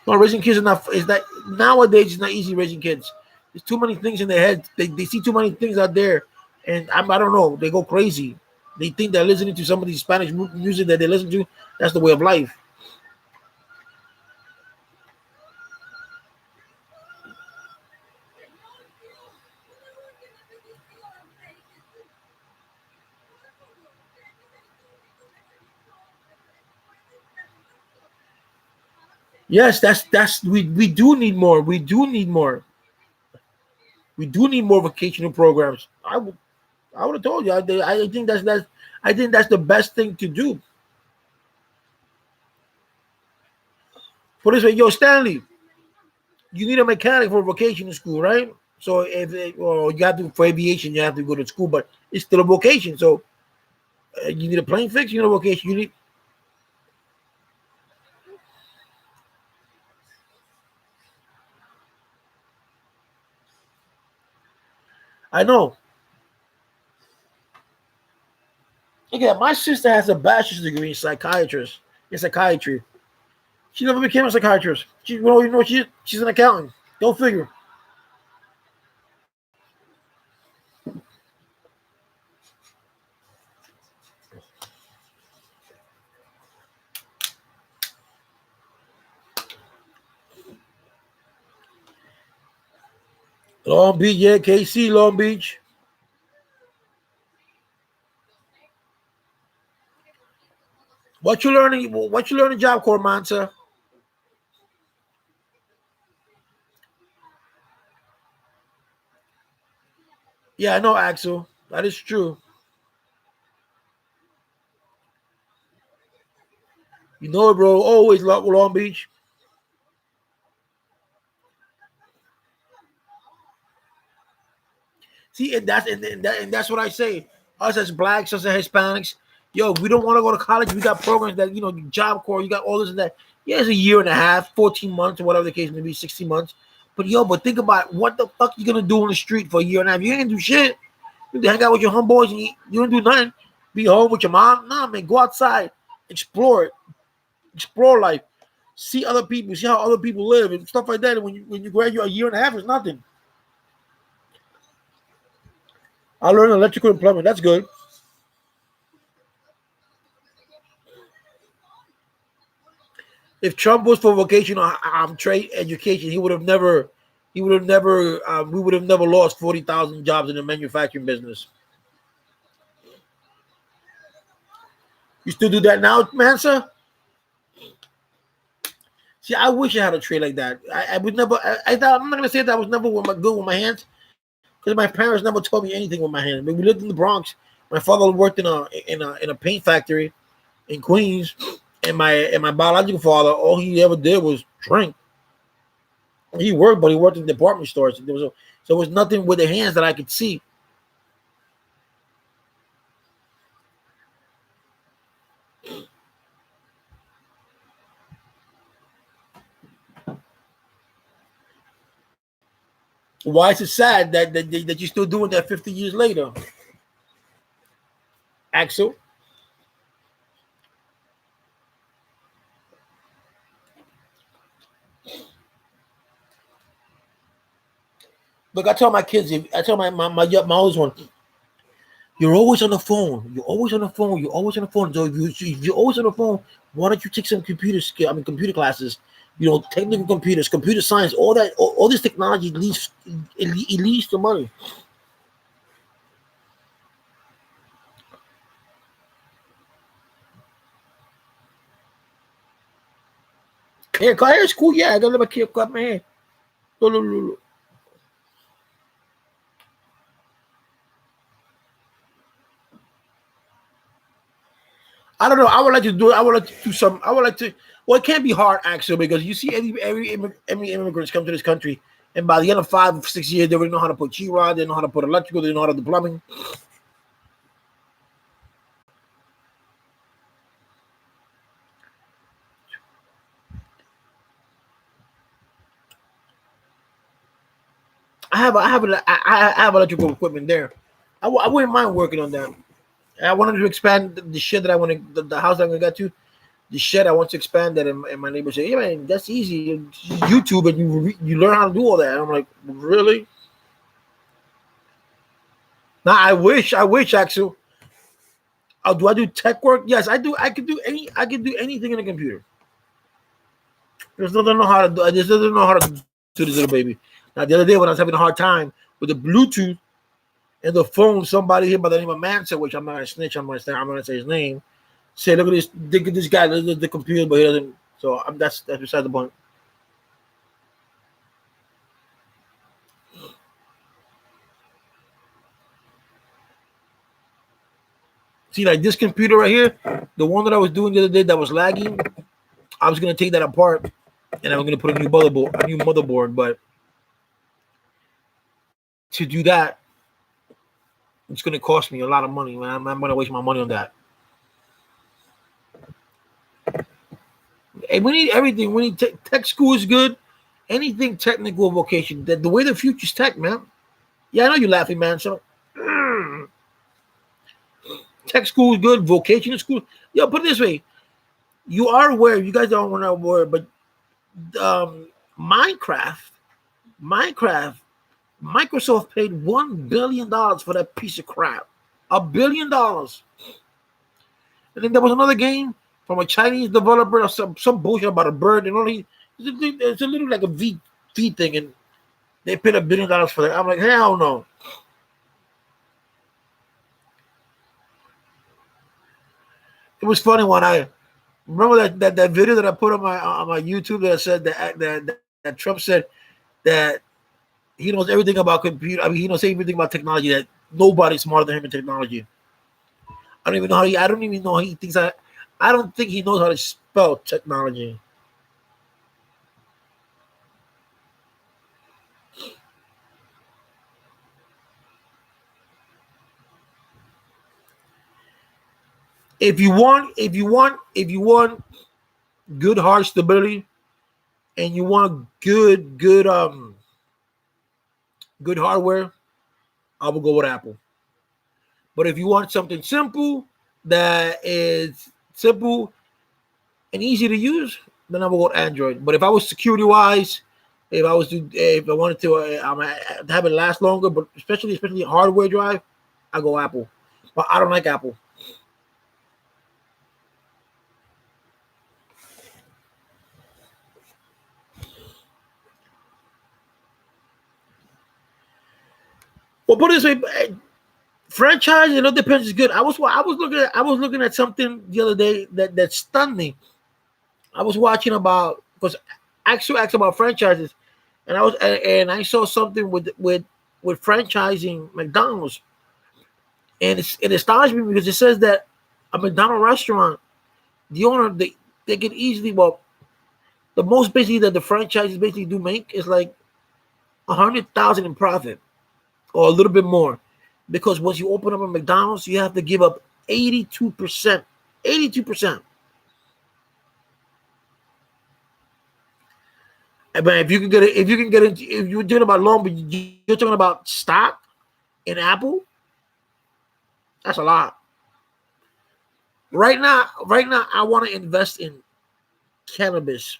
No, raising kids is that nowadays it's not easy raising kids. There's too many things in their head. They see too many things out there, and I don't know. They go crazy. They think they're listening to some of these Spanish music that they listen to. That's the way of life. Yes, that's we do need more. We do need more. We do need more vocational programs. I would have told you. I think that's the best thing to do. Put this way, yo, Stanley, you need a mechanic for vocational school, right? So well, you have to for aviation, you have to go to school, but it's still a vocation. So you need a plane fix, you need a vocation. You need. I know. Look at that. My sister has a bachelor's degree in psychiatry. She never became a psychiatrist. She's an accountant. Go figure. Long Beach, yeah, KC, Long Beach. What you learning? What you learning, Job Corps, Mansa? Yeah, I know, Axel. That is true. You know it, bro. Always love Long Beach. See, and that's what I say. Us as blacks, us as Hispanics, yo, we don't want to go to college. We got programs that Job Corps. You got all this and that. Yeah, it's a year and a half, 14 months, or whatever the case may be, 16 months. But think about what the fuck you gonna do on the street for a year and a half. You ain't gonna do shit. You hang out with your homeboys and you don't do nothing. Be home with your mom. Nah, man, go outside, explore it, explore life, see other people, see how other people live and stuff like that. And when you graduate, a year and a half is nothing. I learned electrical and plumbing. That's good. If Trump was for vocational trade education, he would have never, we would have never lost 40,000 jobs in the manufacturing business. You still do that now, Mansa? See, I wish I had a trade like that. I would never. I thought I'm not gonna say that I was never good with my hands because my parents never taught me anything with my hands. When we lived in the Bronx, my father worked in a paint factory in Queens, and my biological father, all he ever did was drink. He worked, but he worked in department stores. So there was nothing with the hands that I could see. Why is it sad that you're still doing that 50 years later, Axel? Look, I tell my kids, I tell my oldest one, you're always on the phone. You're always on the phone. You're always on the phone. So if you're always on the phone, why don't you take some computer classes? Technical computers, computer science, all that, all this technology leads to money. Hair is cool. Yeah, I gotta let my kid cut my hair. Look. I don't know. I would like to do. I would like to do some. I would like to. Well, it can't be hard actually because you see every immigrants come to this country, and by the end of 5 or 6 years, they already know how to put G-rod, they know how to put electrical, they know how to do plumbing. I have electrical equipment there. I wouldn't mind working on that. I wanted to expand the shed that I want to the house that I'm gonna get to. The shed I want to expand that, and my neighbor said, "Yeah, man, that's easy. YouTube and you learn how to do all that." And I'm like, "Really?" Now I wish Axel. Do I do tech work? Yes, I do. I can do anything in a computer. Just doesn't know how to do. I just doesn't know how to do this little baby. Now the other day when I was having a hard time with the Bluetooth and the phone, somebody here by the name of Mansa, which I'm not gonna snitch. I'm gonna say his name. Say, look at this guy, the computer, but he doesn't. So that's beside the point. See, like this computer right here, the one that I was doing the other day that was lagging, I was gonna take that apart and I'm gonna put a new motherboard. But to do that, it's gonna cost me a lot of money, man. I'm gonna waste my money on that. Hey, we need everything. We need tech school is good. Anything technical vocation. The way the future's tech, man. Yeah, I know you're laughing, man. So tech school is good. Vocational school. Yo, put it this way. You are aware. You guys don't want to aware, but Minecraft, Microsoft paid $1 billion for that piece of crap. $1 billion. And then there was another game from a Chinese developer or some bullshit about a bird and only it's a little like a V thing, and They paid $1 billion for that. I'm like, hell no. It was funny when I remember that video that I put on my YouTube that said that Trump said that he knows everything about computer. I mean, he knows everything about technology. That nobody's smarter than him in technology. I don't even know how I don't even know how he thinks. I don't think he knows how to spell technology. If you want good heart stability and you want good hardware, I will go with Apple. But if you want something simple that is simple and easy to use, then I will go with Android. But if I was security wise, if I wanted to have it last longer, but especially hardware drive, I go Apple. But I don't like Apple. Well, put it this way, franchise, it all depends. Is good. I was looking at something the other day that stunned me. I was watching about because actually asked about franchises, and I saw something with franchising McDonald's, and it astonished me because it says that a McDonald's restaurant, the owner they can easily the most basically that the franchises basically do make is like 100,000 in profit or a little bit more. Because once you open up a McDonald's, you have to give up 82%. 82%. But if you can get into, if you're talking about loan, but you're talking about stock in Apple, that's a lot. Right now, I want to invest in cannabis.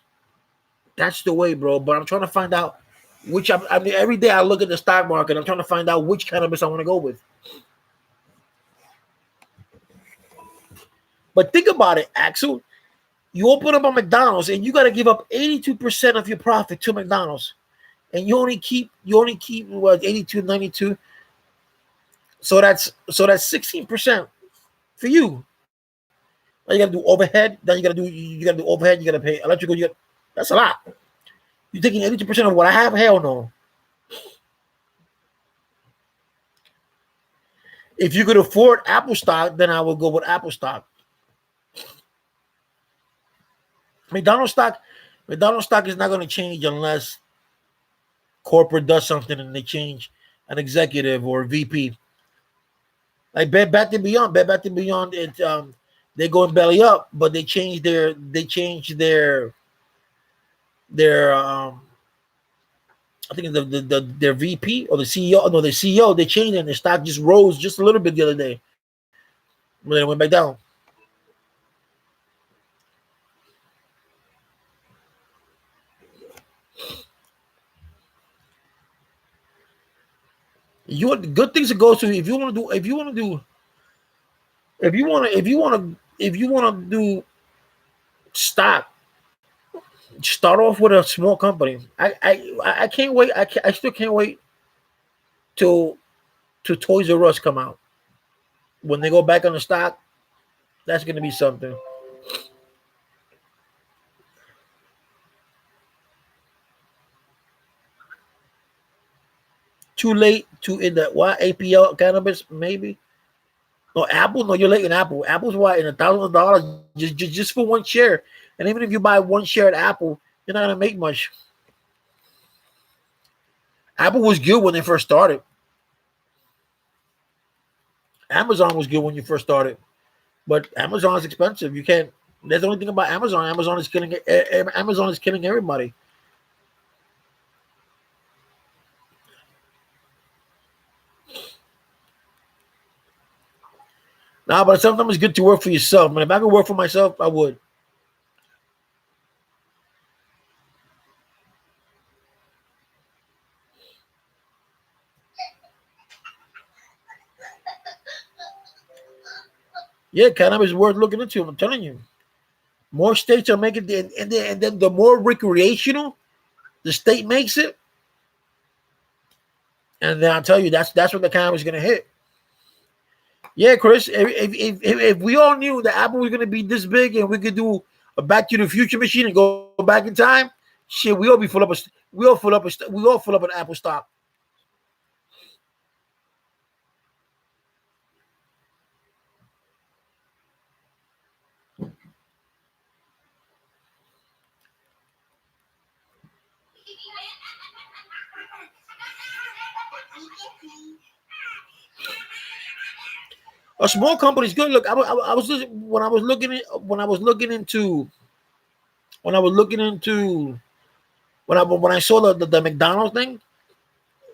That's the way, bro. But I'm trying to find out which. I mean, every day I look at the stock market. I'm trying to find out which cannabis I want to go with. But think about it, Axel. You open up a McDonald's and you got to give up 82% of your profit to McDonald's, and you only keep what 82, 92. So that's 16% for you. Now you got to do overhead. Then you got to do overhead. You got to pay electrical. That's a lot. You're taking 82% of what I have? Hell no. If you could afford Apple stock, then I would go with Apple stock. McDonald's stock is not going to change unless corporate does something and they change an executive or VP. Like Bed Bath & Beyond. Bed Bath & Beyond, they go belly up, but they change their I think their VP or the CEO. No, the CEO. They changed it, and their stock just rose just a little bit the other day. But then it went back down. You want good things to go to if you want to do stock. Start off with a small company. I can't wait. I still can't wait till Toys R Us come out. When they go back on the stock, that's going to be something. Too late to in the what APL cannabis maybe. No Apple. No, you're late in Apple. Apple's what in $1,000 just for one share. And even if you buy one share at Apple, you're not gonna make much. Apple was good when they first started. Amazon was good when you first started, but Amazon is expensive. You can't. That's the only thing about Amazon. Amazon is killing. Amazon is killing everybody. Nah, but sometimes it's good to work for yourself. Man, if I could work for myself, I would. Yeah, cannabis is worth looking into. I'm telling you. More states are making and then the more recreational the state makes it, And then I'll tell you that's what the camera's gonna hit. Yeah, Chris. If we all knew that Apple was gonna be this big and we could do a Back to the Future machine and go back in time, shit, we all be full up. We all full up an Apple stock. A small company is good. Look, I was when I was looking at, when I was looking into when I saw the McDonald's thing.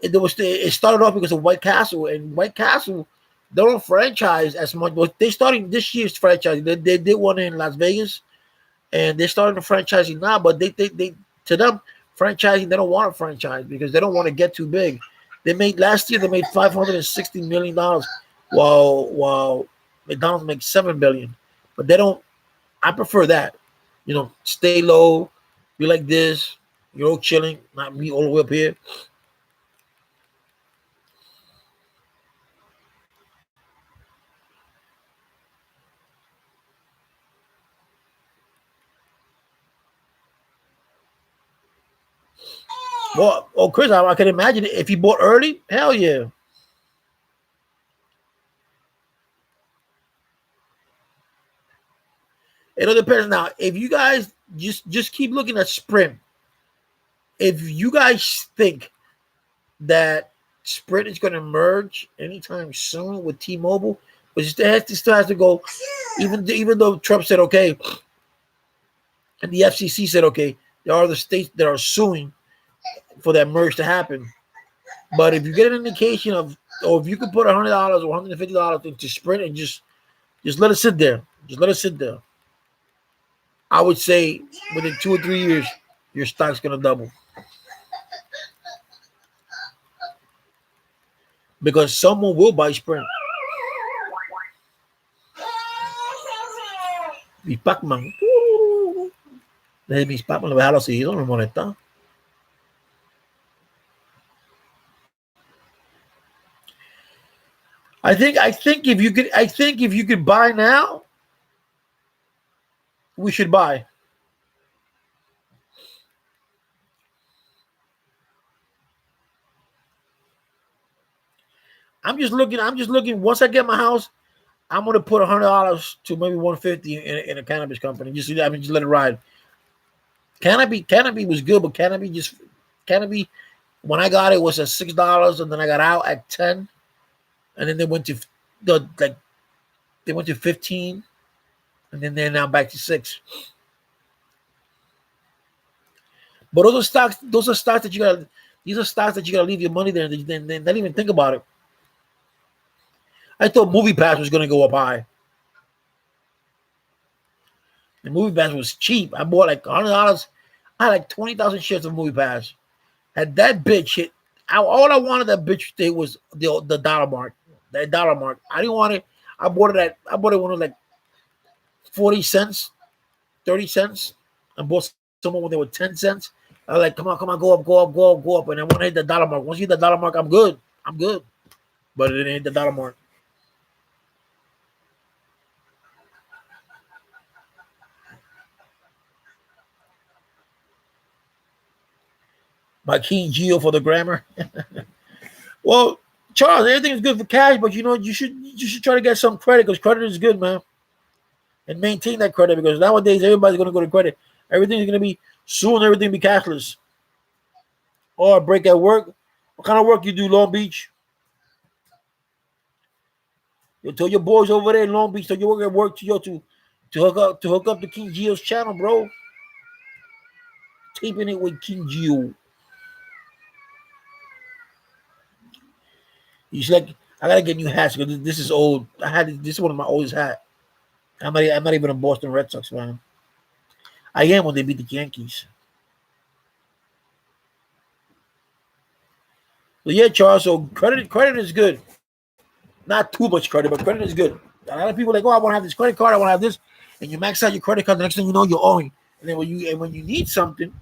It started off because of White Castle, and White Castle they don't franchise as much. But they starting this year's franchise. They did one in Las Vegas, and they're starting the franchising now. But they to them franchising they don't want a franchise because they don't want to get too big. They made last year they made $560 million, while McDonald's makes $7 billion. But they don't. I prefer that. Stay low, be like this. You're all chilling, not me all the way up here. Well, oh, Chris, I can imagine if you bought early. Hell yeah. It all depends. Now, if you guys just keep looking at Sprint, if you guys think that Sprint is going to merge anytime soon with T-Mobile, but it still has to go. Even though Trump said okay, and the FCC said okay, there are the states that are suing for that merge to happen. But if you get an indication of, or if you could put $100 or $150 into Sprint and just let it sit there, I would say within 2 or 3 years, your stock's gonna double because someone will buy Sprint. Mis Pac-Man. Desde mis Pac-Man lo dejaron seguido, no me molesta. I think if you could buy now, we should buy. I'm just looking. Once I get my house, I'm gonna put $100 to maybe $150 in a cannabis company. Just let it ride. Canopy was good, but Canopy when I got it was at $6, and then I got out at 10, and then they went to 15, and then they're now back to 6. But those are stocks that you got. These are stocks that you gotta leave your money there, and then not even think about it. I thought MoviePass was gonna go up high. The MoviePass was cheap. I bought like $100. I had like 20,000 shares of MoviePass. Had that bitch hit, all I wanted that bitch to hit was the dollar mark. That dollar mark. I didn't want it. I bought it when it was like 40 cents, 30 cents. I bought someone when they were 10 cents. I was like, come on, go up. And I want to hit the dollar mark. Once you hit the dollar mark, I'm good. But it didn't hit the dollar mark. My King Geo for the grammar. Well, Charles, everything is good for cash, but you should try to get some credit because credit is good, man. And maintain that credit because nowadays everybody's going to go to credit. Everything is going to be soon. Everything be cashless. Or a break at work. What kind of work you do, Long Beach? You tell your boys over there in Long Beach, so you work at work to hook up to King Geo's channel, bro. Taping it with King Geo. He's like, I gotta get new hats because this is old. This is one of my oldest hats. I'm not even a Boston Red Sox fan. I am when they beat the Yankees. But yeah, Charles. So credit is good. Not too much credit, but credit is good. A lot of people are like, oh, I want to have this credit card. I want to have this, and you max out your credit card. The next thing you know, you're owing. And then when you need something,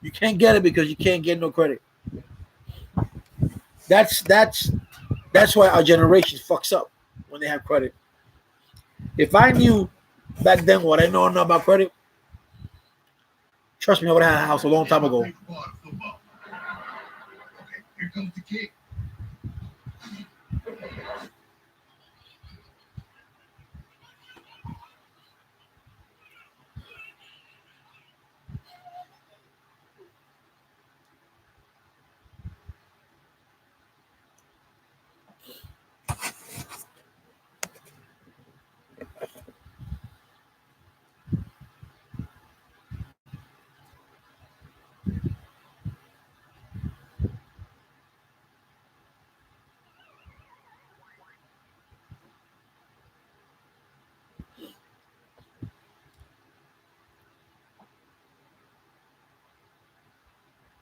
you can't get it because you can't get no credit. That's why our generation fucks up when they have credit. If I knew back then what I know now about credit, trust me, I would have had a house a long time ago. Okay, here comes the kick.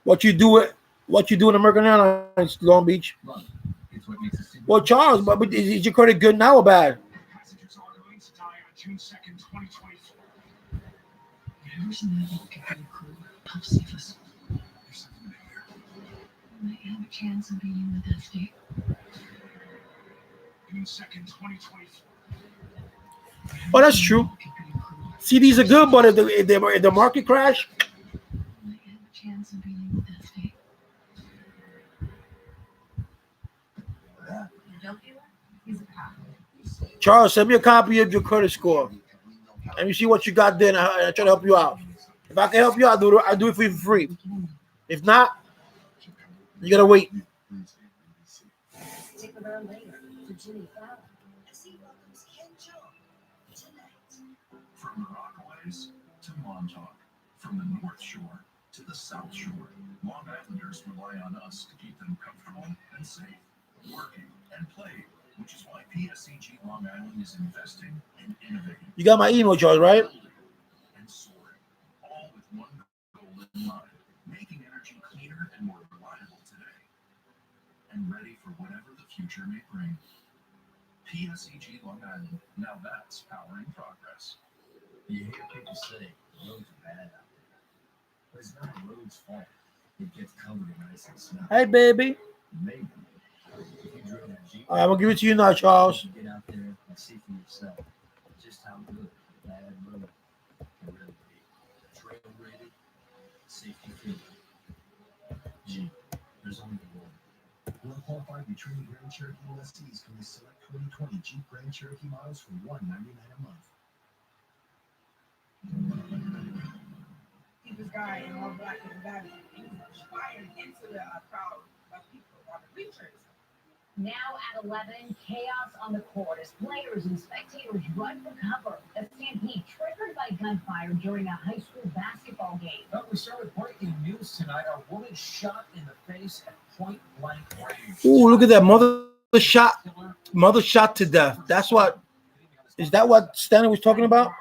What you do in American Airlines, Long Beach? Well, Charles, but is your credit good now or bad? Passengers are going to die on June 2nd, 2024. There's nothing can be cool. Help save us. There's something in here. We might have a chance of beating the death date. June 2nd, 2024. Oh, that's true. CDs are good, but if the market crash, We might have a chance of beating the death date. He's a cop. Charles, send me a copy of your credit score. Let me see what you got there, and I try to help you out. If I can help you out, I'll do it for you for free. If not, you gotta wait. Stick around later for Jimmy Fallon as he welcomes Ken Jeong tonight. From the Rockaways to Montauk, from the North Shore to the South Shore, Long Islanders rely on us to keep them comfortable and safe, working and playing, which is why PSEG Long Island is investing and innovating. You got my email, Charles, right? And soaring, all with one goal in mind, making energy cleaner and more reliable today, and ready for whatever the future may bring. PSEG Long Island, now that's powering progress. You hear people say roads are bad out there, but it's not the road's fault. It gets covered in ice and snow. Hey, baby. Maybe if you drove that Jeep, All right, I'm gonna give it to you now, Charles. you get out there and see for yourself just how good a bad road can really be. Trail rated, safety free. Jeep, there's only one. You want to qualify to be trained Grand Cherokee lessees? Can we select 2020 Jeep Grand Cherokee models for $199 a month? Deepest guy in all black and that is inspired into the crowd of people on the bleachers. Now at 11, chaos on the court as players and spectators run for cover. A stampede triggered by gunfire during a high school basketball game. Well, we start with breaking news tonight. A woman shot in the face at point blank range. Ooh, look at that mother shot to death. Is that what Stanley was talking about?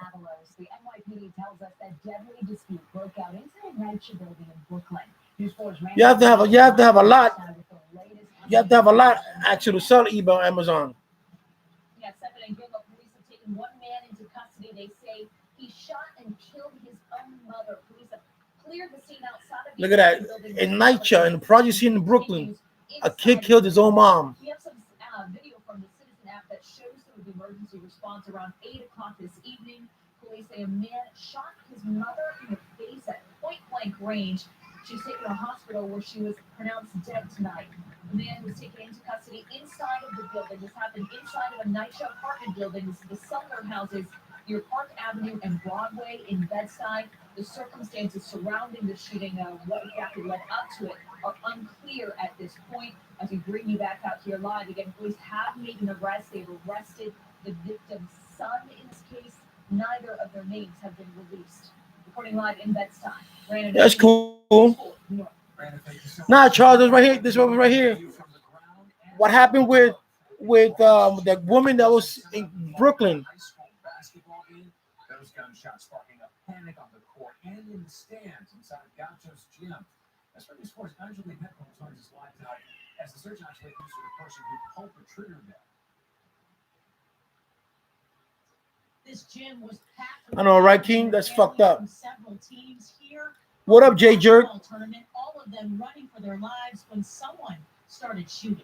The NYPD tells us that deadly dispute broke out inside a Rancher building in Brooklyn. News 4's You have to have a lot. You have to have a lot actually to sell eBay on Amazon. Yeah, 7 and Gilmore police have taken one man into custody. They say he shot and killed his own mother. Police have cleared the scene outside of the Look at that. In NYCHA, in the project here in Brooklyn, a kid killed his own mom. We have some video from the Citizen app that shows some of the emergency response around 8 o'clock this evening. Police say a man shot his mother in the face at point blank range. She's taken to a hospital where she was pronounced dead tonight. The man was taken into custody inside of the building. This happened inside of a NYCHA apartment building. This is the Sumner houses near Park Avenue and Broadway in Bed-Stuy. The circumstances surrounding the shooting, what exactly led up to it, are unclear at this point. As we bring you back out here live, again, police have made an arrest. They've arrested the victim's son in this case. Neither of their names have been released. Reporting live in Bed-Stuy. That's cool. Nah, Charles, this right here. This one was right here. What happened with that woman that was in Brooklyn? Those gunshots sparking a panic on the court and in the stands inside of Gaucho's gym. That's where this sports Angelique Hetman joins us live tonight as the search actually goes for the person who pulled the trigger there. This gym was packed. I know, right, King? That's fucked up. Several teams here. What up, Jay Jerk? Tournament, all of them running for their lives when someone started shooting.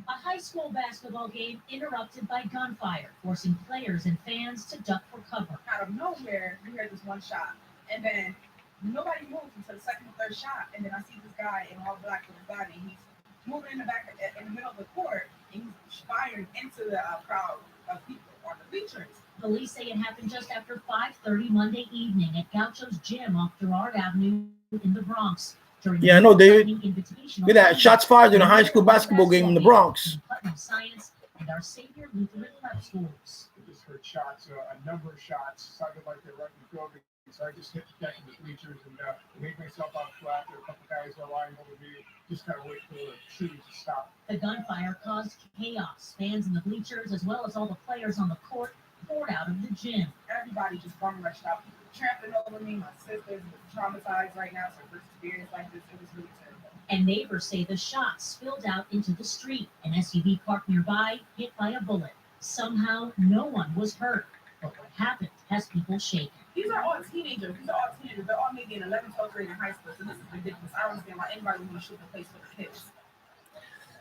A high school basketball game interrupted by gunfire, forcing players and fans to duck for cover. Out of nowhere, we heard this one shot, and then nobody moved until the second or third shot, and then I see this guy in all black with his body. He's moving in the back, in the middle of the court, and he's firing into the crowd of people on the bleachers. Police say it happened just after 5:30 Monday evening at Gaucho's Gym off Girard Avenue in the Bronx. Yeah, I know, David. Invitational Look at that. Shots fired in a high school basketball game in the Bronx. Putnam Science and Our Savior Lutheran Prep Schools. We just heard shots, a number of shots, sounded like they're right in the building. So I just hit the deck in the bleachers and made myself out flat. There were a couple guys that were lying over me. Just kind of wait for the shooting to stop. The gunfire caused chaos. Fans in the bleachers, as well as all the players on the court, poured out of the gym. Everybody just bum rushed out, trampling over me. My sisters were traumatized right now, so first experience like this, it was really terrible. And neighbors say the shots spilled out into the street. An SUV parked nearby, hit by a bullet. Somehow, no one was hurt. But what happened has people shaken. These are all teenagers. They're all maybe in 11th, 12th grade in high school, so this is ridiculous. I don't understand why anybody would want to shoot the place for the kids.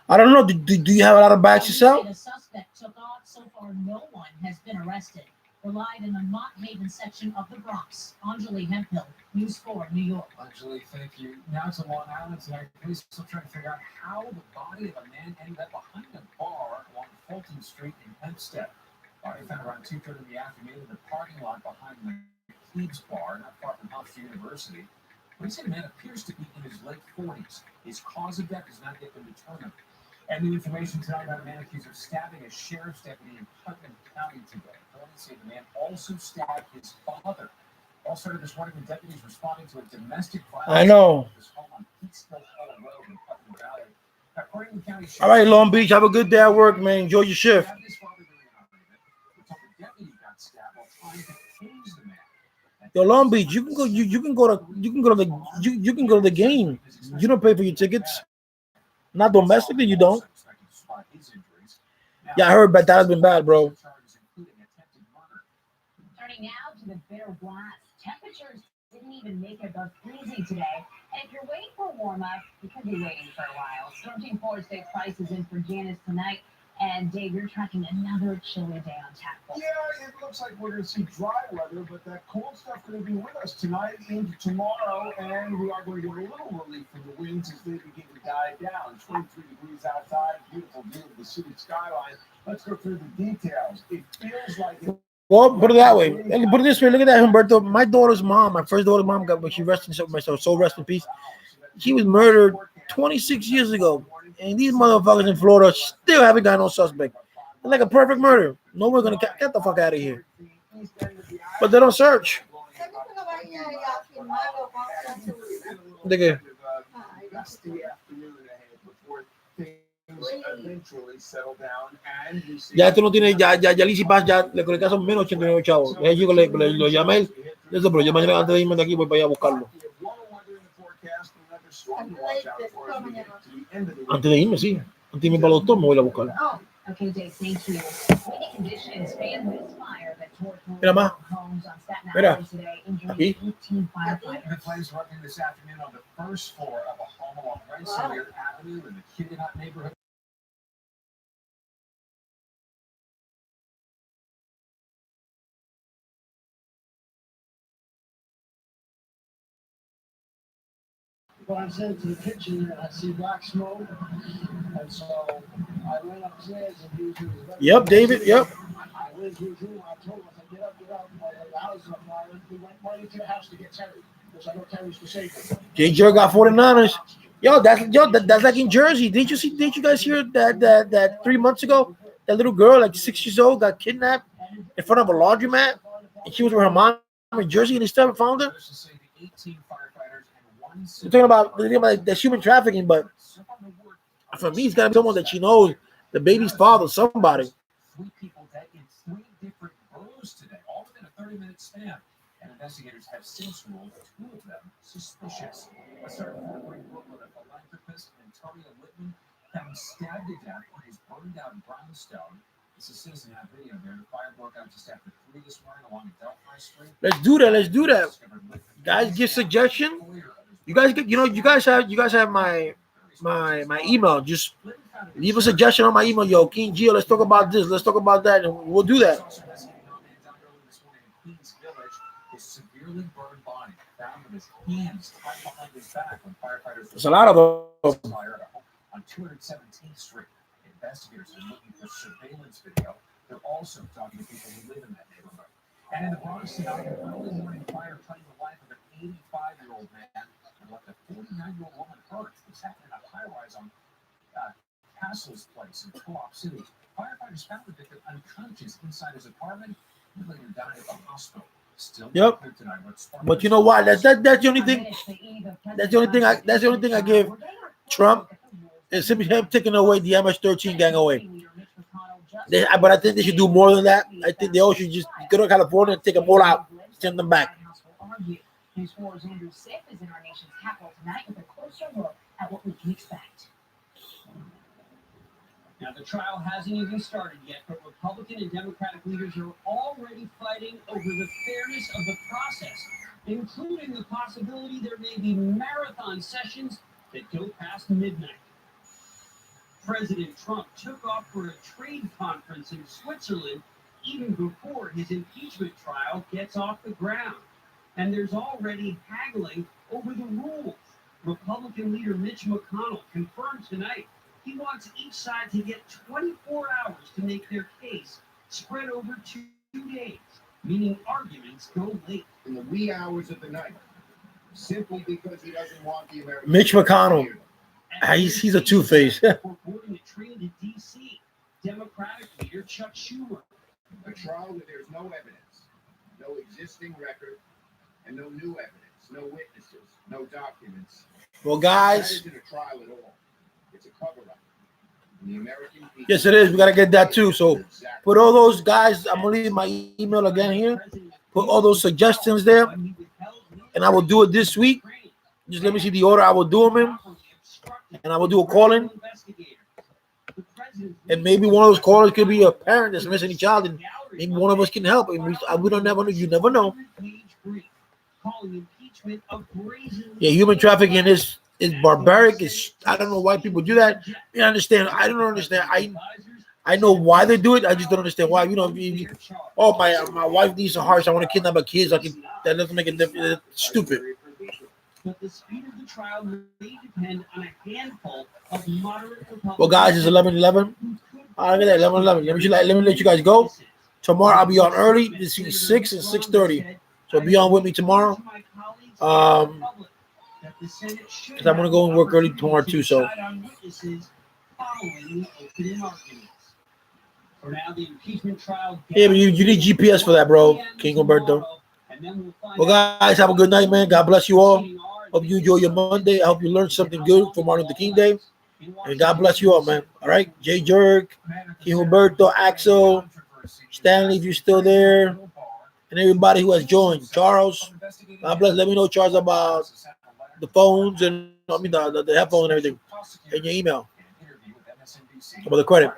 I don't know. Do you have a lot of bags yourself? The suspect took off. So far, no one has been arrested. We're live in the Mott Haven section of the Bronx. Anjali Hemphill, News 4, New York. Anjali, thank you. Now to Long Island tonight. Police are still trying to figure out how the body of a man ended up behind a bar along Fulton Street in Hempstead. Body found around 2:30 in the afternoon in the parking lot behind the Cleves Bar, not far from Hofstra University. Police say the man appears to be in his late 40s. His cause of death has not yet been determined. And new information tonight about a man accused of stabbing a sheriff's deputy in Putnam County today. Authorities say the man also stabbed his father. All started this morning when deputies responding to a domestic violence. I know. His home on Peekskill Hall Road in Putnam Valley. According to the county sheriff, All right, Long Beach. Have a good day at work, man. Enjoy your shift. stabbed his father during an argument. They told the deputy got stabbed while trying to tase the man. Yo, Long Beach. You can go to the game. You don't pay for your tickets. Not domestically, you don't. Yeah, I heard, but that has been bad, bro. Turning now to the bitter blast. Temperatures didn't even make it above freezing today. And if you're waiting for a warm-up, you could be waiting for a while. Storm Team 4 stays prices in for Janice tonight. And Dave, you're tracking another chilly day on tap. Yeah, it looks like we're going to see dry weather, but that cold stuff going to be with us tonight into tomorrow, and we are going to get a little relief from the winds as they begin to die down. 23 degrees outside, beautiful view of the city skyline. Let's go through the details. It feels like it. Well, put it that way. Put it this way. Look at that, Humberto. My daughter's mom, my first daughter's mom, got when she rested myself. So rest in peace. She was murdered 26 years ago, and these motherfuckers in Florida still haven't got no suspect. It's like a perfect murder. No one's gonna get the fuck out of here. But they don't search. That's the afternoon ahead before things eventually settle down and we see. Ya esto no tiene, ya Lizzy Paz ya le conecté son menos 89 chavos. Ya yo lo llamé, eso, pero yo mañana antes de irme de aquí voy para allá a buscarlo. Antes de irme, sí. Antes de irme para el doctor me voy a buscar. Oh, okay, Dave, thank you. Windy conditions fan this fire that tore Mira más. homes on Staten Mira. Island today, injuring Aquí. 18 firefighters. The flames erupting this afternoon on the first floor of a home along Rensselaer Avenue in the Huguenot neighborhood. When I sent to the kitchen, I see black smoke, and so I went upstairs and he was. Yep, David. Yep. I went to his room. I told him, I said, get up. The house is on fire. We went right into the house to get Terry because I know Terry's disabled. J.J. got 49ers. That's like in Jersey. Did you guys hear that 3 months ago? That little girl, like 6 years old, got kidnapped in front of a laundromat, and she was with her mom in Jersey, and they still found her. We're talking about the human trafficking, but for me, it's gotta be someone that she knows, the baby's father, somebody. 3 people dead in 3 different boroughs today, all within a 30-minute span. And investigators have since ruled 2 of them suspicious. Let's start with Brooklyn, a philanthropist, Antonio Whitman, found stabbed to death in his burned-out brownstone. It's a citizen had video there. The fire broke out just after 3 this morning along Delphi Street. Let's do that. Guys, give suggestion. You guys have my my email. Just leave a suggestion on my email. Yo, King Gio, let's talk about this. Let's talk about that, and we'll do that. Severely burned body found with his hands tied behind his back when firefighters There's a lot of them. on 217th Street. Investigators are looking for surveillance video. They're also talking to people who live in that neighborhood. And in the Bronx tonight, an early morning fire claimed the life of an 85-year-old man and left a 49-year-old woman hurt. This happened in a high-rise on Castle's Place in Co-op City. Firefighters found the victim unconscious inside his apartment. He later died at the hospital. Still Yep. tonight, But you know what? That's the only thing. That's the only thing I give Trump is simply him taking away the MS-13 gang away. But I think they should do more than that. I think they all should just go to California and take them all out, send them back. News 4's Andrew Siff is in our nation's capital tonight with a closer look at what we can expect. Now, the trial hasn't even started yet, but Republican and Democratic leaders are already fighting over the fairness of the process, including the possibility there may be marathon sessions that go past midnight. President Trump took off for a trade conference in Switzerland even before his impeachment trial gets off the ground. And there's already haggling over the rules. Republican leader Mitch McConnell confirmed tonight he wants each side to get 24 hours to make their case, spread over 2 days, meaning arguments go late. In the wee hours of the night, simply because he doesn't want the American. Mitch McConnell. He's a two-face. We're boarding a train to D.C. Democratic leader Chuck Schumer. A trial where there's no evidence, no existing record, and no new evidence, no witnesses, no documents. Well, That guys. isn't a trial at all. It's a cover-up. And the American people. Yes, it is. We got to get that too. So put all those guys. I'm going to leave my email again here. Put all those suggestions there. And I will do it this week. Just let me see the order I will do them in. And I will do a call-in. And maybe one of those callers could be a parent that's missing a child. And maybe one of us can help. And we don't never know. You never know. Yeah, human trafficking is barbaric. I don't know why people do that. You understand? I don't understand. I know why they do it. I just don't understand why. You know, my wife needs a heart. So I want to kidnap her kids. That doesn't make it different. It's stupid. But the speed of the trial may depend on a handful of moderate Republicans. Well, guys, it's 11:11. Look at that, 11:11. Let me let you guys go. Tomorrow I'll be on early between 6 and 6:30. So be on with me tomorrow. Because I'm gonna go and work early tomorrow too. So. Yeah, but you need GPS for that, bro. King Humberto. Well, guys, have a good night, man. God bless you all. Hope you enjoy your Monday. I hope you learned something good for Martin Luther King Day. And God bless you all, man. All right. Jay Jerk, King Humberto, Axel, Stanley, if you're still there, and everybody who has joined. Charles, God bless. Let me know, Charles, about the phones and the headphone and everything. And your email. About the credit.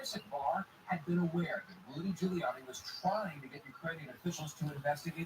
Had been aware that Rudy Giuliani was trying to get Ukrainian officials to investigate the